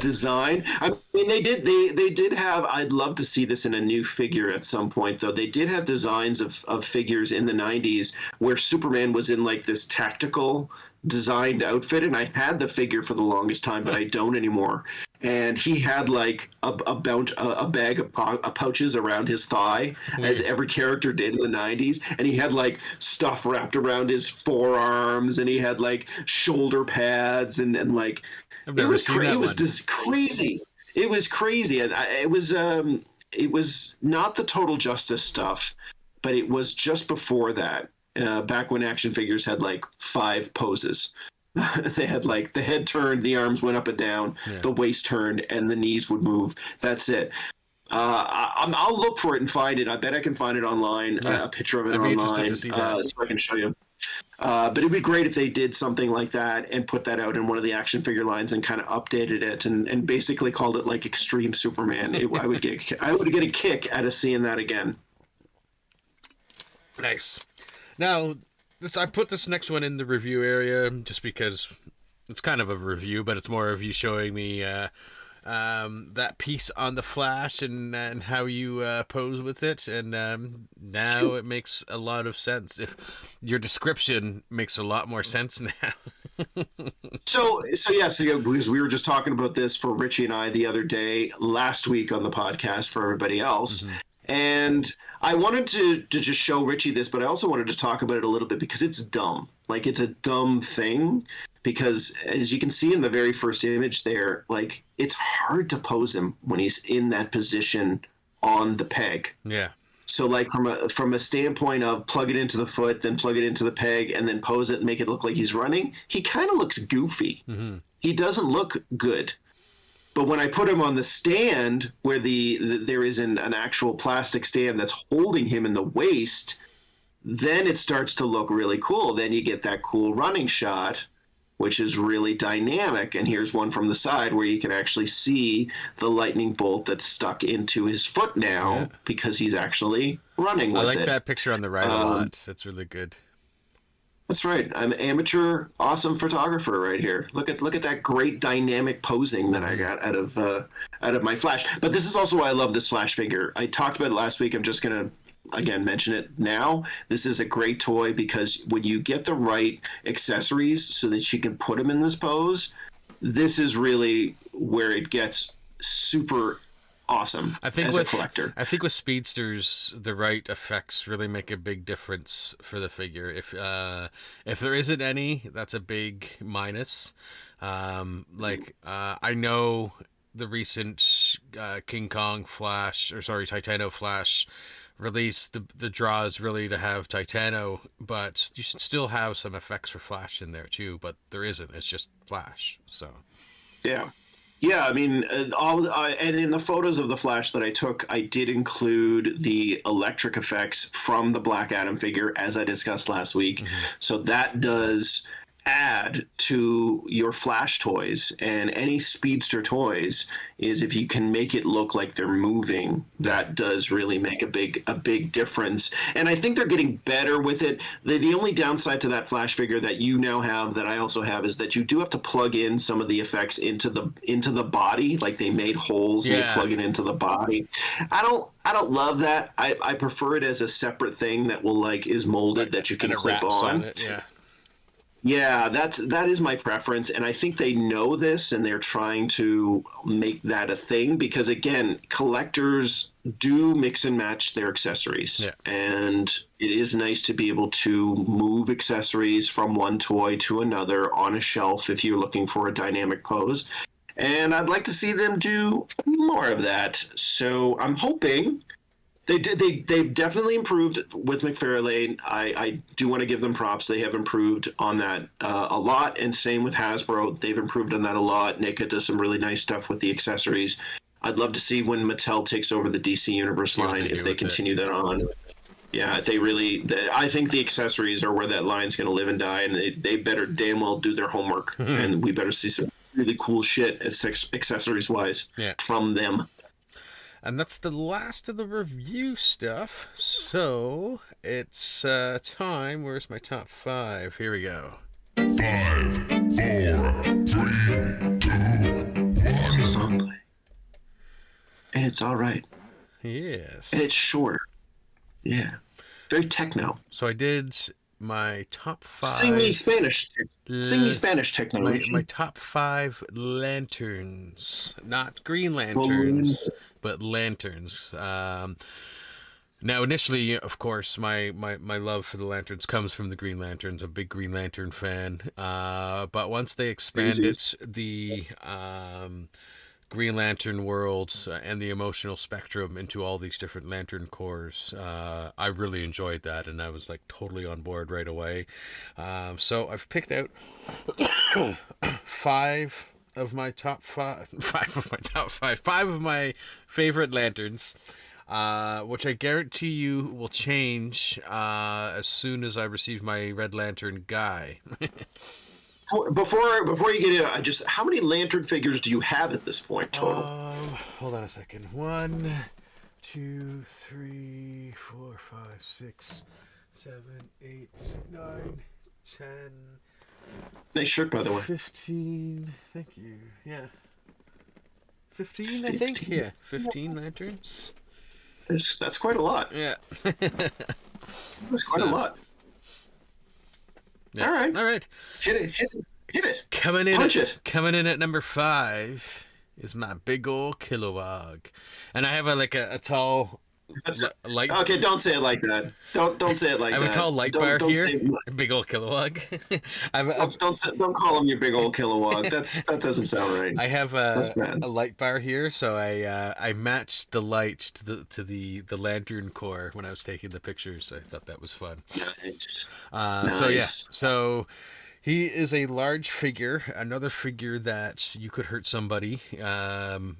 design. I mean, they did have. I'd love to see this in a new figure at some point, though. They did have designs of figures in the 90s where Superman was in like this tactical designed outfit, and I had the figure for the longest time, but I don't anymore. And he had like a bag of pouches around his thigh, as every character did in the 90s. And he had like stuff wrapped around his forearms, and he had like shoulder pads, and like it was just crazy. It was crazy. It was not the Total Justice stuff, but it was just before that. Back when action figures had like 5 poses. They had like the head turned, the arms went up and down, the waist turned, and the knees would move. That's it. I'll look for it and find it. I bet I can find it online, a picture of it online, so I can show you. But it'd be great if they did something like that and put that out in one of the action figure lines and kind of updated it and basically called it like Extreme Superman. I would get a kick out of seeing that again. Nice. Now, I put this next one in the review area just because it's kind of a review, but it's more of you showing me that piece on the Flash and how you pose with it, and now it makes a lot of sense. If your description makes a lot more sense now. So because we were just talking about this for Richie and I the other day, last week on the podcast for everybody else. Mm-hmm. And I wanted to just show Richie this, but I also wanted to talk about it a little bit because it's dumb. Like, it's a dumb thing because, as you can see in the very first image there, like, it's hard to pose him when he's in that position on the peg. Yeah. So, like, from a standpoint of plug it into the foot, then plug it into the peg, and then pose it and make it look like he's running, he kind of looks goofy. Mm-hmm. He doesn't look good. But when I put him on the stand where there is an actual plastic stand that's holding him in the waist, then it starts to look really cool. Then you get that cool running shot. which is really dynamic. And here's one from the side where you can actually see the lightning bolt that's stuck into his foot now because he's actually running with it. I like that picture on the right a lot. That's really good. That's right. I'm an amateur, awesome photographer right here. Look at that great dynamic posing that I got out of my Flash. But this is also why I love this Flash figure. I talked about it last week. I'm just gonna again mention it now. This is a great toy because when you get the right accessories so that she can put them in this pose, this is really where it gets super awesome. I think as a collector. I think with speedsters, the right effects really make a big difference for the figure. If there isn't any, that's a big minus. I know the recent King Kong Flash, Titano Flash release, the draw is really to have Titano, but you should still have some effects for Flash in there too, but there isn't. It's just Flash. So yeah, I mean, and in the photos of the Flash that I took, I did include the electric effects from the Black Adam figure, as I discussed last week. So that does add to your Flash toys, and any speedster toys is if you can make it look like they're moving, that does really make a big difference. And I think they're getting better with it. The only downside to that Flash figure that you now have, that I also have, is that you do have to plug in some of the effects into the body. Like they made holes and you plug it into the body. I don't love that. I prefer it as a separate thing that will is molded that you can clip on. It, yeah. Yeah, that is my preference, and I think they know this, and they're trying to make that a thing because, again, collectors do mix and match their accessories, and it is nice to be able to move accessories from one toy to another on a shelf if you're looking for a dynamic pose, and I'd like to see them do more of that. So I'm hoping. They've definitely improved with McFarlane. I do want to give them props. They have improved on that a lot, and same with Hasbro. They've improved on that a lot. NECA does some really nice stuff with the accessories. I'd love to see when Mattel takes over the DC Universe line, if they continue that on. Yeah, I think the accessories are where that line's going to live and die, and they better damn well do their homework, and we better see some really cool shit accessories-wise from them. And that's the last of the review stuff. So it's time. Where's my top 5? Here we go. 5, 4, 3, 2, 1. Song play. And it's all right. Yes. And it's short. Yeah. Very techno. So I did my top 5. Sing me Spanish technology. My top 5 lanterns, not Green Lanterns, but lanterns. Now, initially, of course, my love for the lanterns comes from the Green Lanterns. I'm a big Green Lantern fan. But once they expanded the Green Lantern world and the emotional spectrum into all these different lantern cores, I really enjoyed that, and I was totally on board right away. So I've picked out 5 of my top 5 of my favorite lanterns, which I guarantee you will change as soon as I receive my Red Lantern guy. Before you get in, how many lantern figures do you have at this point total? Hold on a second. 1, 2, 3, 4, 5, 6, 7, 8, 9, 10. Nice shirt, by the way. 15. Thank you. Yeah. 15, I think. Yeah, 15 lanterns. That's quite a lot. Yeah. That's quite a lot. Yeah. All right. Hit it. Coming in at number 5 is my big old Kilowog, and I have a tall light. Okay, don't say it like that. Don't say it like that. I have a tall light bar here. Big old Kilowog. Don't call him your big old Kilowog. That doesn't sound right. I have a light bar here, so I matched the light to the lantern core when I was taking the pictures. I thought that was fun. Nice. So he is a large figure, another figure that you could hurt somebody,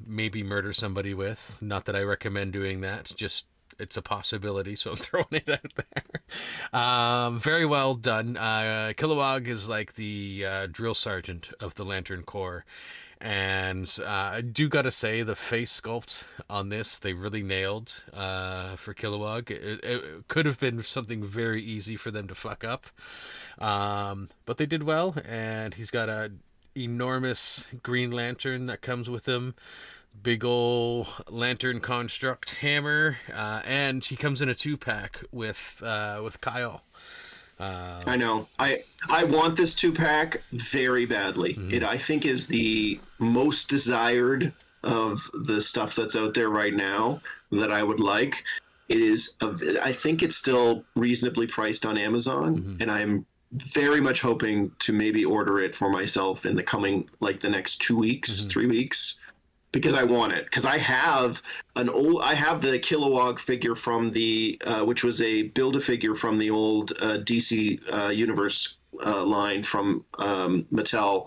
maybe murder somebody with. Not that I recommend doing that. Just it's a possibility, so I'm throwing it out there. Very well done. Kilowog is like the drill sergeant of the Lantern Corps. And I do gotta say, the face sculpt on this, they really nailed for Kilowog. It could have been something very easy for them to fuck up. But they did well, and he's got a enormous Green Lantern that comes with him. Big ol' lantern construct hammer, and he comes in a 2-pack with Kyle. I know. I want this 2-pack very badly. It, I think, is the most desired of the stuff that's out there right now that I would like. It is. I think it's still reasonably priced on Amazon, and I'm very much hoping to maybe order it for myself in the coming, like, the next 2 weeks, 3 weeks. Because I want it. Because I have the Kilowog figure from the, which was a Build-A-Figure from the old DC Universe line from Mattel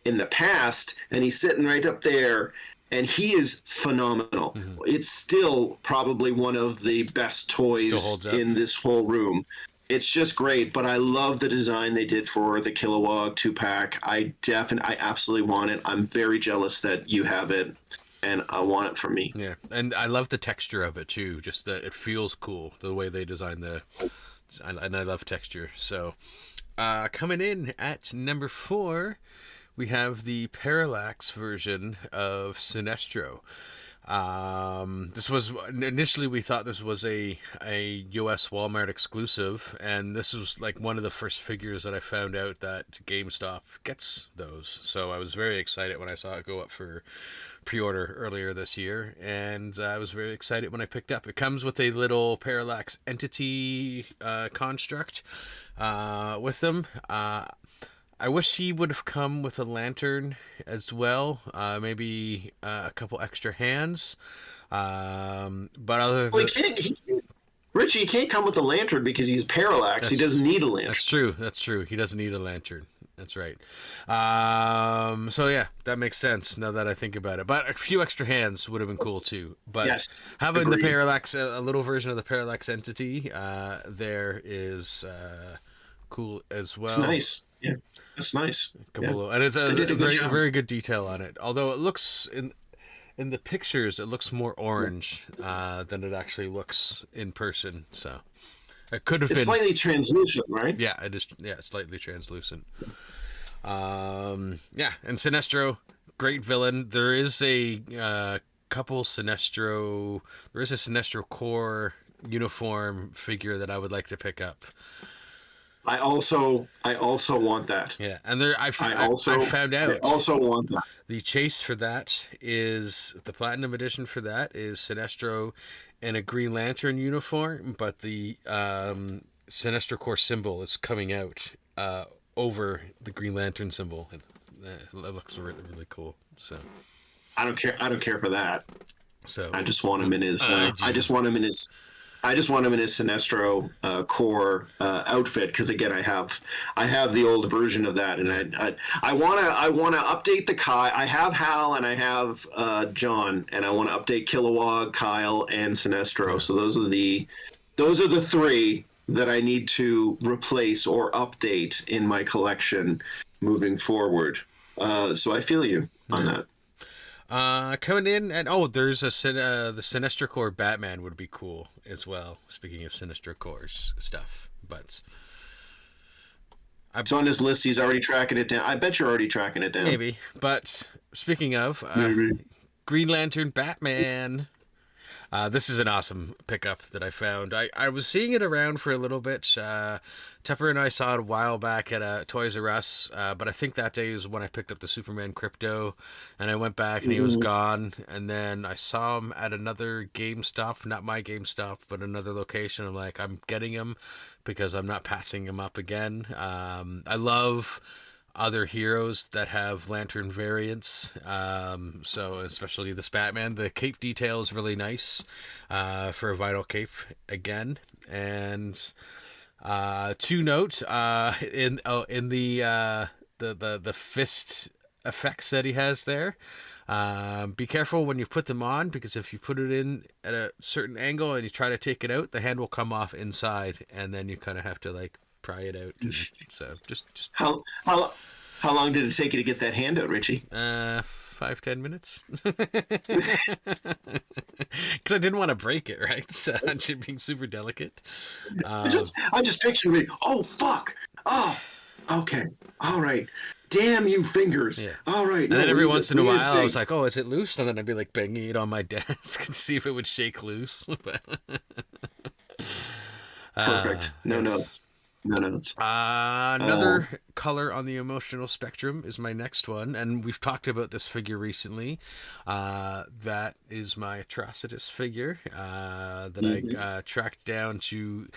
in the past, and he's sitting right up there, and he is phenomenal. It's still probably one of the best toys in this whole room. It's just great, but I love the design they did for the Kilowog 2-pack. I absolutely want it. I'm very jealous that you have it, and I want it for me. Yeah, and I love the texture of it too. Just that it feels cool the way they design and I love texture. So, coming in at number 4, we have the Parallax version of Sinestro. This was initially, we thought this was a US Walmart exclusive, and this was like one of the first figures that I found out that GameStop gets those. So I was very excited when I saw it go up for pre-order earlier this year, and I was very excited when I picked up. It comes with a little Parallax entity construct with them. I wish he would have come with a lantern as well. Maybe a couple extra hands. But other than Richie, he can't come with a lantern because he's Parallax. He doesn't need a lantern. That's true. He doesn't need a lantern. That's right. So yeah, that makes sense now that I think about it. But a few extra hands would have been cool too. But yes, having agreed. the Parallax, a little version of the Parallax entity, there is cool as well. It's nice. Yeah, that's nice. And it's a very good detail on it. Although it looks in the pictures, it looks more orange than it actually looks in person. So it could have been slightly translucent, right? Yeah, it is. Yeah, slightly translucent. And Sinestro, great villain. There is a couple Sinestro. There is a Sinestro Corps uniform figure that I would like to pick up. I also want that. Yeah, and I found out. I also want that. The chase for that is the Platinum Edition. For that is Sinestro in a Green Lantern uniform, but the Sinestro Corps symbol is coming out over the Green Lantern symbol. It looks really, really cool. So I don't care for that. So I just want him in his. I just want him in his Sinestro Corps outfit, because again, I have the old version of that, and I want to update the Kai. I have Hal and I have John, and I want to update Kilowog, Kyle, and Sinestro. So those are the 3 that I need to replace or update in my collection moving forward. So I feel you on that. Coming in, and there's the Sinestro Corps Batman would be cool as well. Speaking of Sinestro Corps stuff, but it's on his list. He's already tracking it down. I bet you're already tracking it down. Maybe, but speaking of Green Lantern Batman. This is an awesome pickup that I found. I was seeing it around for a little bit. Tepper and I saw it a while back at Toys R Us, but I think that day is when I picked up the Superman Crypto, and I went back and he was gone. And then I saw him at another GameStop, not my GameStop, but another location. I'm like, I'm getting him because I'm not passing him up again. I love other heroes that have lantern variants, so especially this Batman. The cape detail is really nice for a vinyl cape again. And to note, in the fist effects that he has there, Be careful when you put them on, because if you put it in at a certain angle and you try to take it out, the hand will come off inside, and then you kind of have to like pry it out. And so just How long did it take you to get that hand out, Richie? 5-10 minutes. Because I didn't want to break it, right? So I'm being super delicate. I just pictured me. Oh fuck! Oh, okay, all right. Damn you fingers! Yeah. All right. And then every once in a while, I was like, "Oh, is it loose?" And then I'd be like banging it on my desk and see if it would shake loose. But perfect. No yes. notes. No notes. Another color on the emotional spectrum is my next one, and we've talked about this figure recently. That is my Atrocitus figure that I tracked down to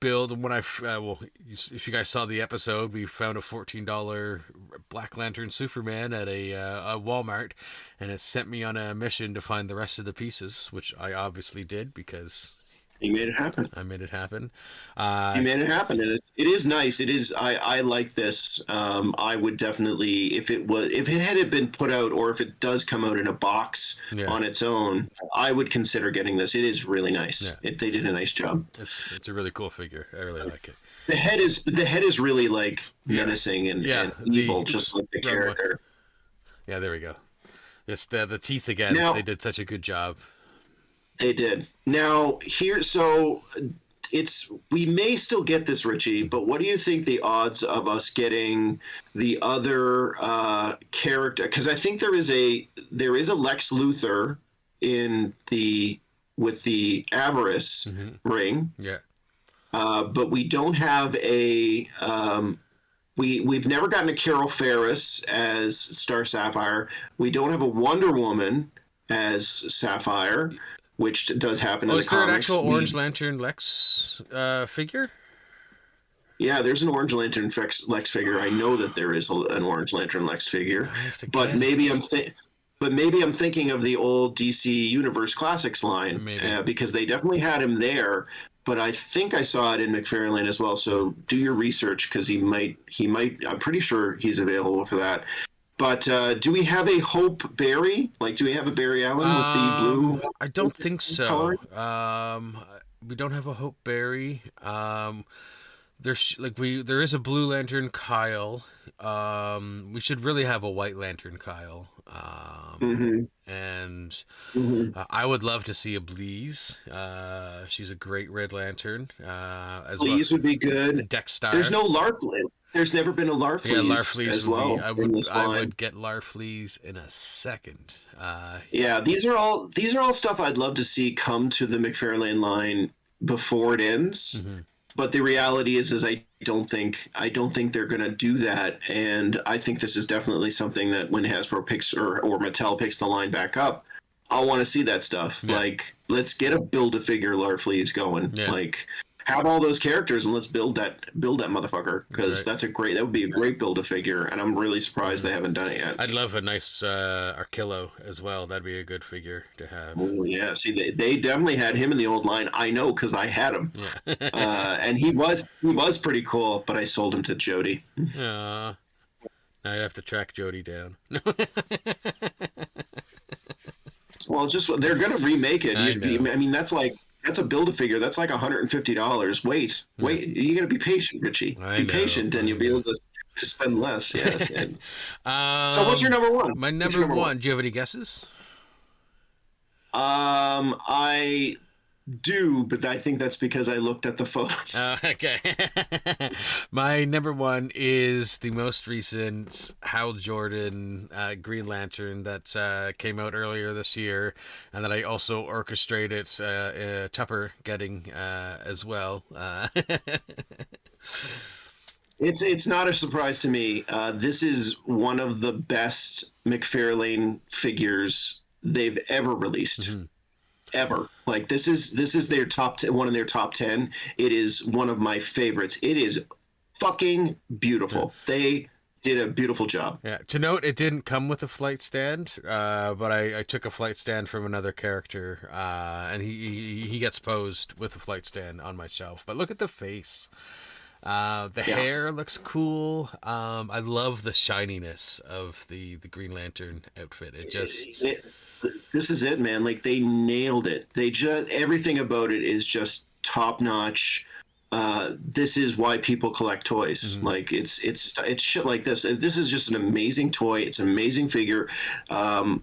build. When if you guys saw the episode, we found a $14 Black Lantern Superman at a Walmart, and it sent me on a mission to find the rest of the pieces, which I obviously did because you made it happen. I made it happen. You made it happen, and it is nice. It is. I like this. I would definitely, if it had been put out, or if it does come out in a box on its own, I would consider getting this. It is really nice. Yeah. They did a nice job. It's a really cool figure. I really like it. The head is really like menacing and evil, just like the character. Yeah, there we go. Just the teeth again. Now, they did such a good job. They did. Now we may still get this, Richie, but what do you think the odds of us getting the other character? Because I think there is a Lex Luthor with the Avarice ring. Yeah. But we don't have a. We've never gotten a Carol Ferris as Star Sapphire. We don't have a Wonder Woman as Sapphire, which does happen in the comics. Is there an actual Orange Lantern Lex figure? Yeah, there's an Orange Lantern Lex figure. I know that there is an Orange Lantern Lex figure, but maybe I'm thinking of the old DC Universe Classics line, because they definitely had him there. But I think I saw it in McFarlane as well. So do your research, because he might. I'm pretty sure he's available for that. But do we have a Hope Barry? Like, do we have a Barry Allen with the blue? I don't think so. Color? We don't have a Hope Barry. There is a Blue Lantern Kyle. We should really have a White Lantern Kyle. And I would love to see a Bleeze. She's a great Red Lantern. Bleeze would be good. Dexter. There's no Larfleeze. There's never been a Larfleeze. Yeah, Larfleeze as well. I would get Larfleeze in a second. These are all stuff I'd love to see come to the McFarlane line before it ends. But the reality is I don't think they're going to do that. And I think this is definitely something that when Hasbro picks or Mattel picks the line back up, I'll want to see that stuff. Yeah. Like, let's get a Build-A-Figure Larfleeze going. Yeah. Like, have all those characters and let's build that motherfucker, because that would be a great Build-A-Figure, and I'm really surprised they haven't done it yet. I'd love a nice Archillo as well. That'd be a good figure to have. Oh yeah, see, they definitely had him in the old line. I know, because I had him. Yeah. And he was pretty cool, but I sold him to Jody. Now I have to track Jody down. Well, they're gonna remake it. I mean, that's a Build-A-Figure. That's like $150. Wait, you gotta be patient, Richie. Be patient, and you'll be able to spend less. Yes. So, what's your number one? My number one. Do you have any guesses? I do, but I think that's because I looked at the photos. Okay. My number one is the most recent Hal Jordan Green Lantern that came out earlier this year, and that I also orchestrated Tupper getting as well. It's not a surprise to me. This is one of the best McFarlane figures they've ever released. Ever. Like, this is their one of their top 10. It is one of my favorites. It is fucking beautiful. They did a beautiful job. Yeah. To note, it didn't come with a flight stand, but I took a flight stand from another character, and he gets posed with a flight stand on my shelf. But look at the face. The Yeah. hair looks cool. I love the shininess of the Green Lantern outfit. It just This is it, man. Like they nailed it. They just everything about it is just top notch. This is why people collect toys. Like it's shit like this. This is just an amazing toy. It's an amazing figure. I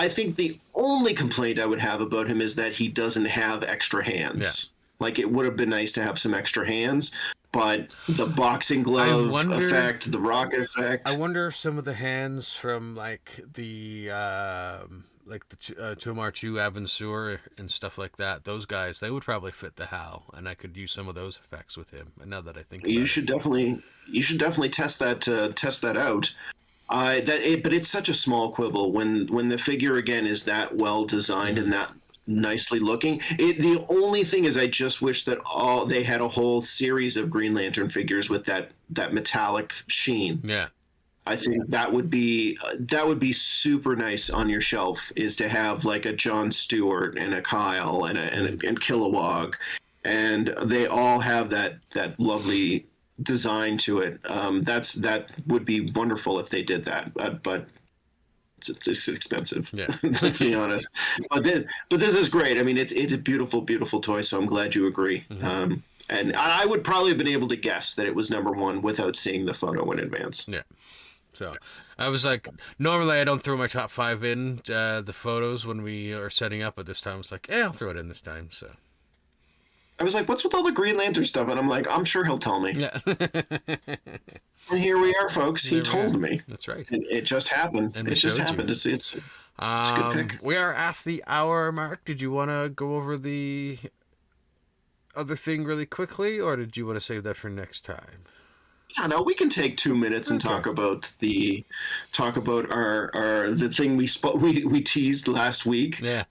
think the only complaint I would have about him is that he doesn't have extra hands. Like it would have been nice to have some extra hands, but the boxing glove effect, the rocket effect. I wonder if some of the hands from like the Tomar Chu, Avansur, and stuff like that, those guys, they would probably fit the Hal, and I could use some of those effects with him. And now that I think about You should definitely test that out. But it's such a small quibble when the figure again is that well designed and that nicely looking. The only thing is, I just wish that they had a whole series of Green Lantern figures with that metallic sheen. Yeah. I think that would be super nice on your shelf. Is to have like a John Stewart and a Kyle and Kilowog, and they all have that lovely design to it. That would be wonderful if they did that, but it's expensive. Yeah. Let's be honest. But this is great. I mean, it's a beautiful toy. So I'm glad you agree. And I would probably have been able to guess that it was number one without seeing the photo in advance. Yeah. So I was like, normally I don't throw my top 5 in the photos when we are setting up, but this time it's like, I'll throw it in this time. So I was like, what's with all the Green Lantern stuff? And I'm like, I'm sure he'll tell me. yeah. And here we are, folks. He told me. That's right. It just happened. And it just showed happened. you. It's a good pick. We are at the hour mark. Did you want to go over the other thing really quickly, or did you want to save that for next time? Yeah, no, we can take 2 minutes and talk about the thing we teased last week. Yeah.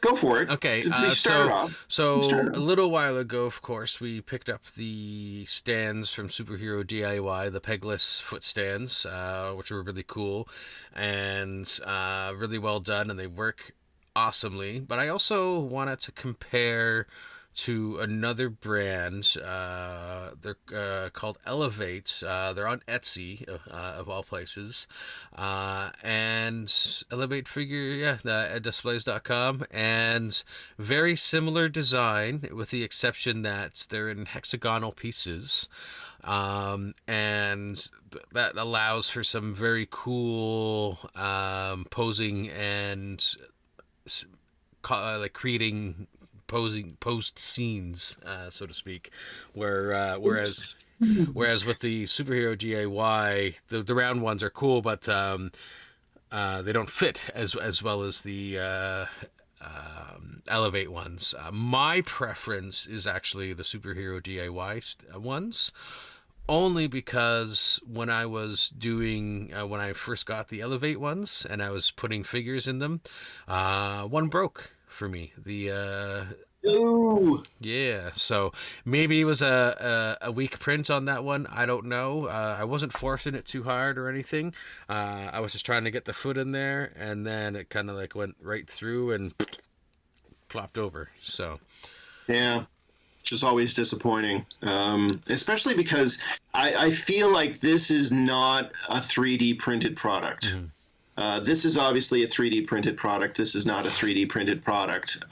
Go for it. Okay, so a little while ago, of course, we picked up the stands from Superhero DIY, the pegless foot stands, which were really cool and really well done, and they work awesomely. But I also wanted to compare to another brand. They're called Elevate. They're on Etsy, of all places. And Elevate figure, at displays.com. And very similar design, with the exception that they're in hexagonal pieces. And that allows for some very cool posing and like creating posed scenes, so to speak, whereas with the Superhero DIY, the round ones are cool, but they don't fit as well as the Elevate ones. My preference is actually the Superhero DIY ones, only because when I was doing when I first got the Elevate ones and I was putting figures in them, one broke for me. Yeah, so maybe it was a weak print on that one. I don't know. I wasn't forcing it too hard or anything. I was just trying to get the foot in there, and then it kind of like went right through and plopped over. So yeah, which is always disappointing, especially because I feel like this is not a 3D printed product. This is obviously a 3D printed product. This is not a 3D printed product.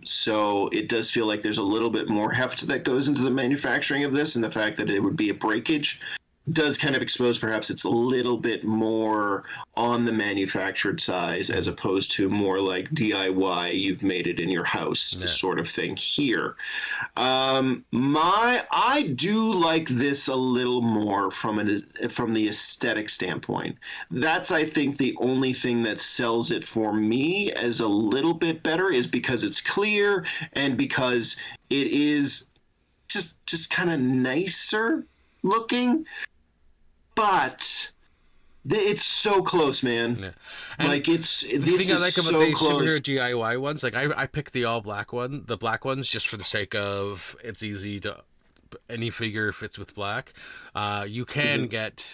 So it does feel like there's a little bit more heft that goes into the manufacturing of this, and the fact that it would be a breakage does kind of expose perhaps it's a little bit more on the manufactured size as opposed to more like DIY, you've made it in your house sort of thing here. I do like this a little more from the aesthetic standpoint. That's, I think, the only thing that sells it for me as a little bit better is because it's clear and because it is just kind of nicer looking. But it's so close, man. Yeah. Like the thing I like about the Superhero DIY ones, like I picked the all black one, the black ones, just for the sake of it's easy to any figure fits with black. You can get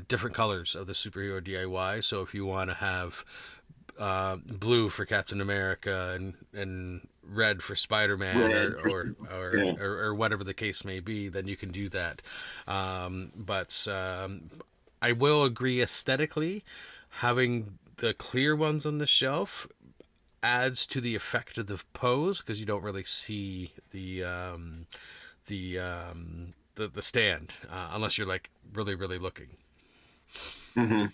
different colors of the Superhero DIY. So if you want to have blue for Captain America and red for Spider-Man or whatever the case may be, then you can do that. But I will agree aesthetically, having the clear ones on the shelf adds to the effect of the pose, because you don't really see the stand unless you're like really looking. Mm-hmm.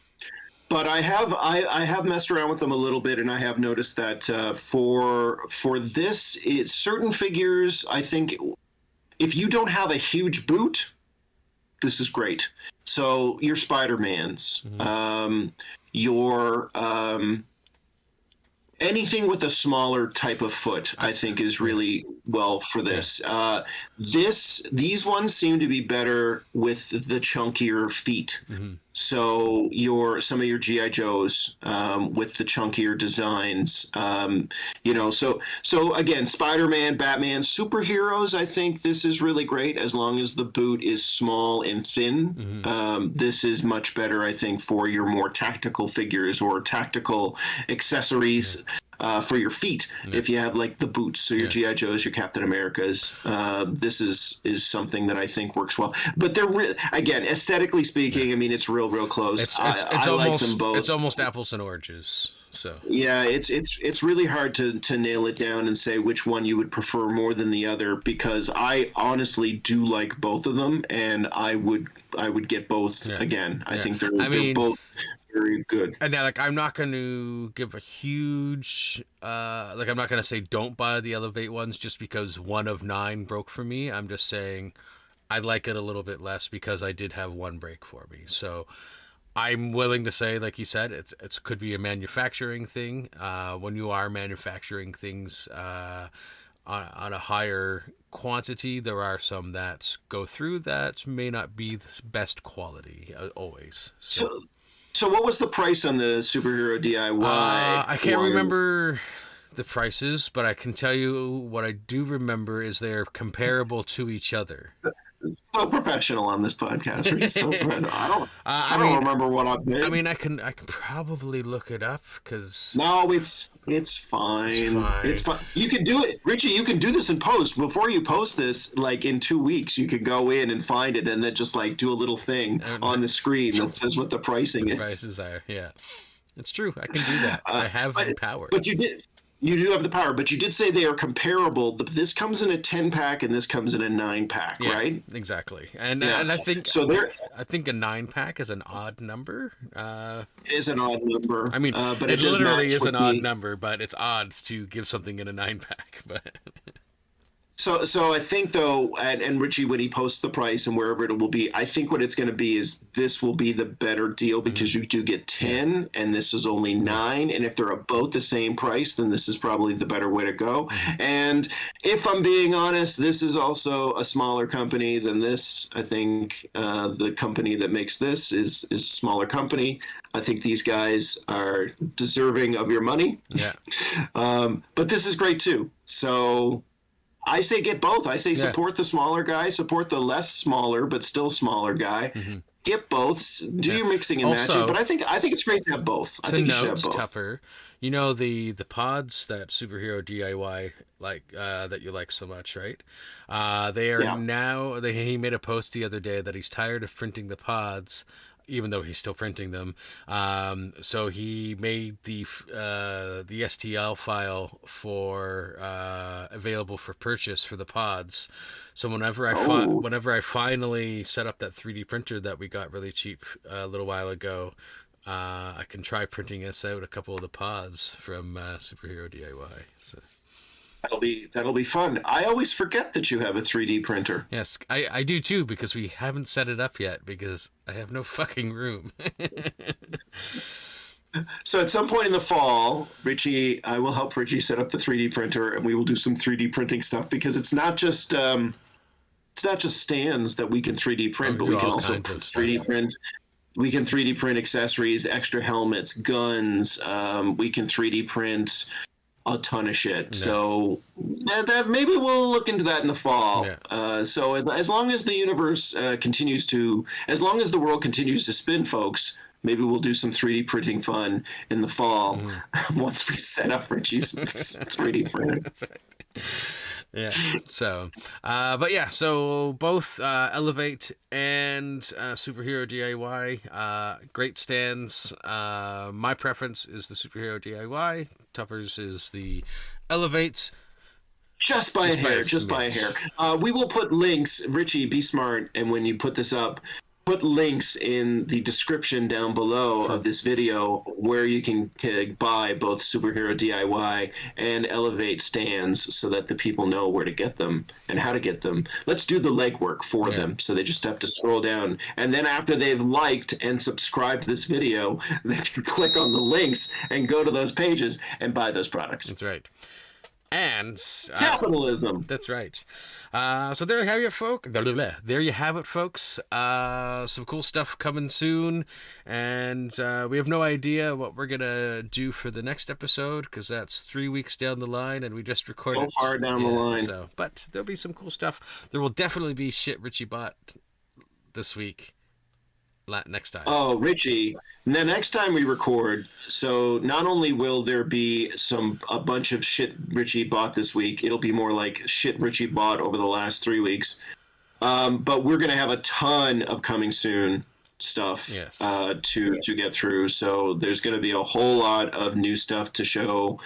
But I have messed around with them a little bit, and I have noticed that for this, certain figures, I think if you don't have a huge boot, this is great. So your Spider-Mans, your anything with a smaller type of foot, I think is really well for this. These ones seem to be better with the chunkier feet. So some of your GI Joes with the chunkier designs, So again, Spider-Man, Batman, superheroes. I think this is really great as long as the boot is small and thin. This is much better, I think, for your more tactical figures or tactical accessories. For your feet, if you have like the boots, so your GI Joes, your Captain Americas, this is something that I think works well. But they're again, aesthetically speaking, I mean, it's real close. It's I almost like them both. It's almost apples and oranges. So yeah, it's really hard to nail it down and say which one you would prefer more than the other, because I honestly do like both of them, and I would get both again. I think they're both very good. And now, like, I'm not going to give a huge, I'm not going to say don't buy the Elevate ones just because one of 9 broke for me. I'm just saying I like it a little bit less because I did have one break for me. So I'm willing to say, like you said, it could be a manufacturing thing. When you are manufacturing things on a higher quantity, there are some that go through that may not be the best quality always. So what was the price on the Superhero DIY? I can't remember the prices, but I can tell you what I do remember is they're comparable to each other. So professional on this podcast. We're so I don't remember what I did. I mean, I can probably look it up because no, it's fine. It's fine. You can do it, Richie. You can do this in post. Before you post this, like in 2 weeks, you could go in and find it, and then just like do a little thing on the screen that says what the pricing is. Prices are, it's true. I can do that. I have the power. But you did. You do have the power, but you did say they are comparable. But this comes in a 10-pack and this comes in a 9-pack, right? Exactly. And I think so. I think a 9-pack is an odd number. Is an odd number. I mean, but it literally is an odd number, but it's odd to give something in a 9-pack. But So I think though, and Richie, when he posts the price and wherever it will be, I think what it's going to be is this will be the better deal because you do get 10 and this is only 9. And if they're both the same price, then this is probably the better way to go. And if I'm being honest, this is also a smaller company than this. I think the company that makes this is a smaller company. I think these guys are deserving of your money. Yeah. But this is great too. So I say get both. I say support the smaller guy, support the less smaller but still smaller guy. Get both. Do your mixing and matching. But I think it's great to have both. I think you should have both. Tupper, you know the pods that Superhero DIY that you like so much, right? They are now. He made a post the other day that he's tired of printing the pods, even though he's still printing them. So he made the STL file for available for purchase for the pods. So whenever I finally set up that 3D printer that we got really cheap a little while ago, I can try printing us out a couple of the pods from Superhero DIY. So That'll be fun. I always forget that you have a 3D printer. Yes, I do too, because we haven't set it up yet because I have no fucking room. So at some point in the fall, Richie, I will help Richie set up the 3D printer, and we will do some 3D printing stuff because it's not just stands that we can 3D print, but we can also 3D print. We can 3D print accessories, extra helmets, guns. We can 3D print a ton of shit. Yeah. So that maybe we'll look into that in the fall. Yeah. So as long as the universe as long as the world continues to spin, folks, Maybe we'll do some 3D printing fun in the fall once we set up Richie's 3D printer. That's right. Yeah. So, but yeah, so both Elevate and Superhero DIY, great stands. My preference is the Superhero DIY. Tupper's is the Elevate. Just by a hair. We will put links. Richie, be smart, and when you put this up, put links in the description down below of this video where you can buy both Superhero DIY and Elevate stands so that the people know where to get them and how to get them. Let's do the legwork for them, so they just have to scroll down. And then after they've liked and subscribed this video, they can click on the links and go to those pages and buy those products. That's right. And capitalism. That's right. So there you have it, folks. There you have it, folks. Some cool stuff coming soon, and we have no idea what we're gonna do for the next episode because that's 3 weeks down the line, and we just recorded. So far down the line. So, but there'll be some cool stuff. There will definitely be shit Richie bought this week. Next time. Oh, Richie, the next time we record, so not only will there be a bunch of shit Richie bought this week, it'll be more like shit Richie bought over the last 3 weeks. But we're going to have a ton of coming soon stuff to get through. So there's going to be a whole lot of new stuff to show.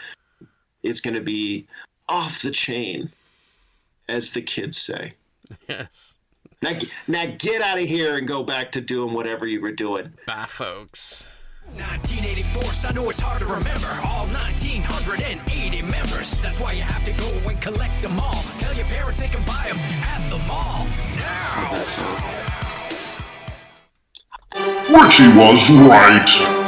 It's going to be off the chain, as the kids say. Yes. Now get out of here and go back to doing whatever you were doing. Bye, folks. 1984, so I know it's hard to remember. All 1,980 members. That's why you have to go and collect them all. Tell your parents they can buy them at the mall now. Richie was right.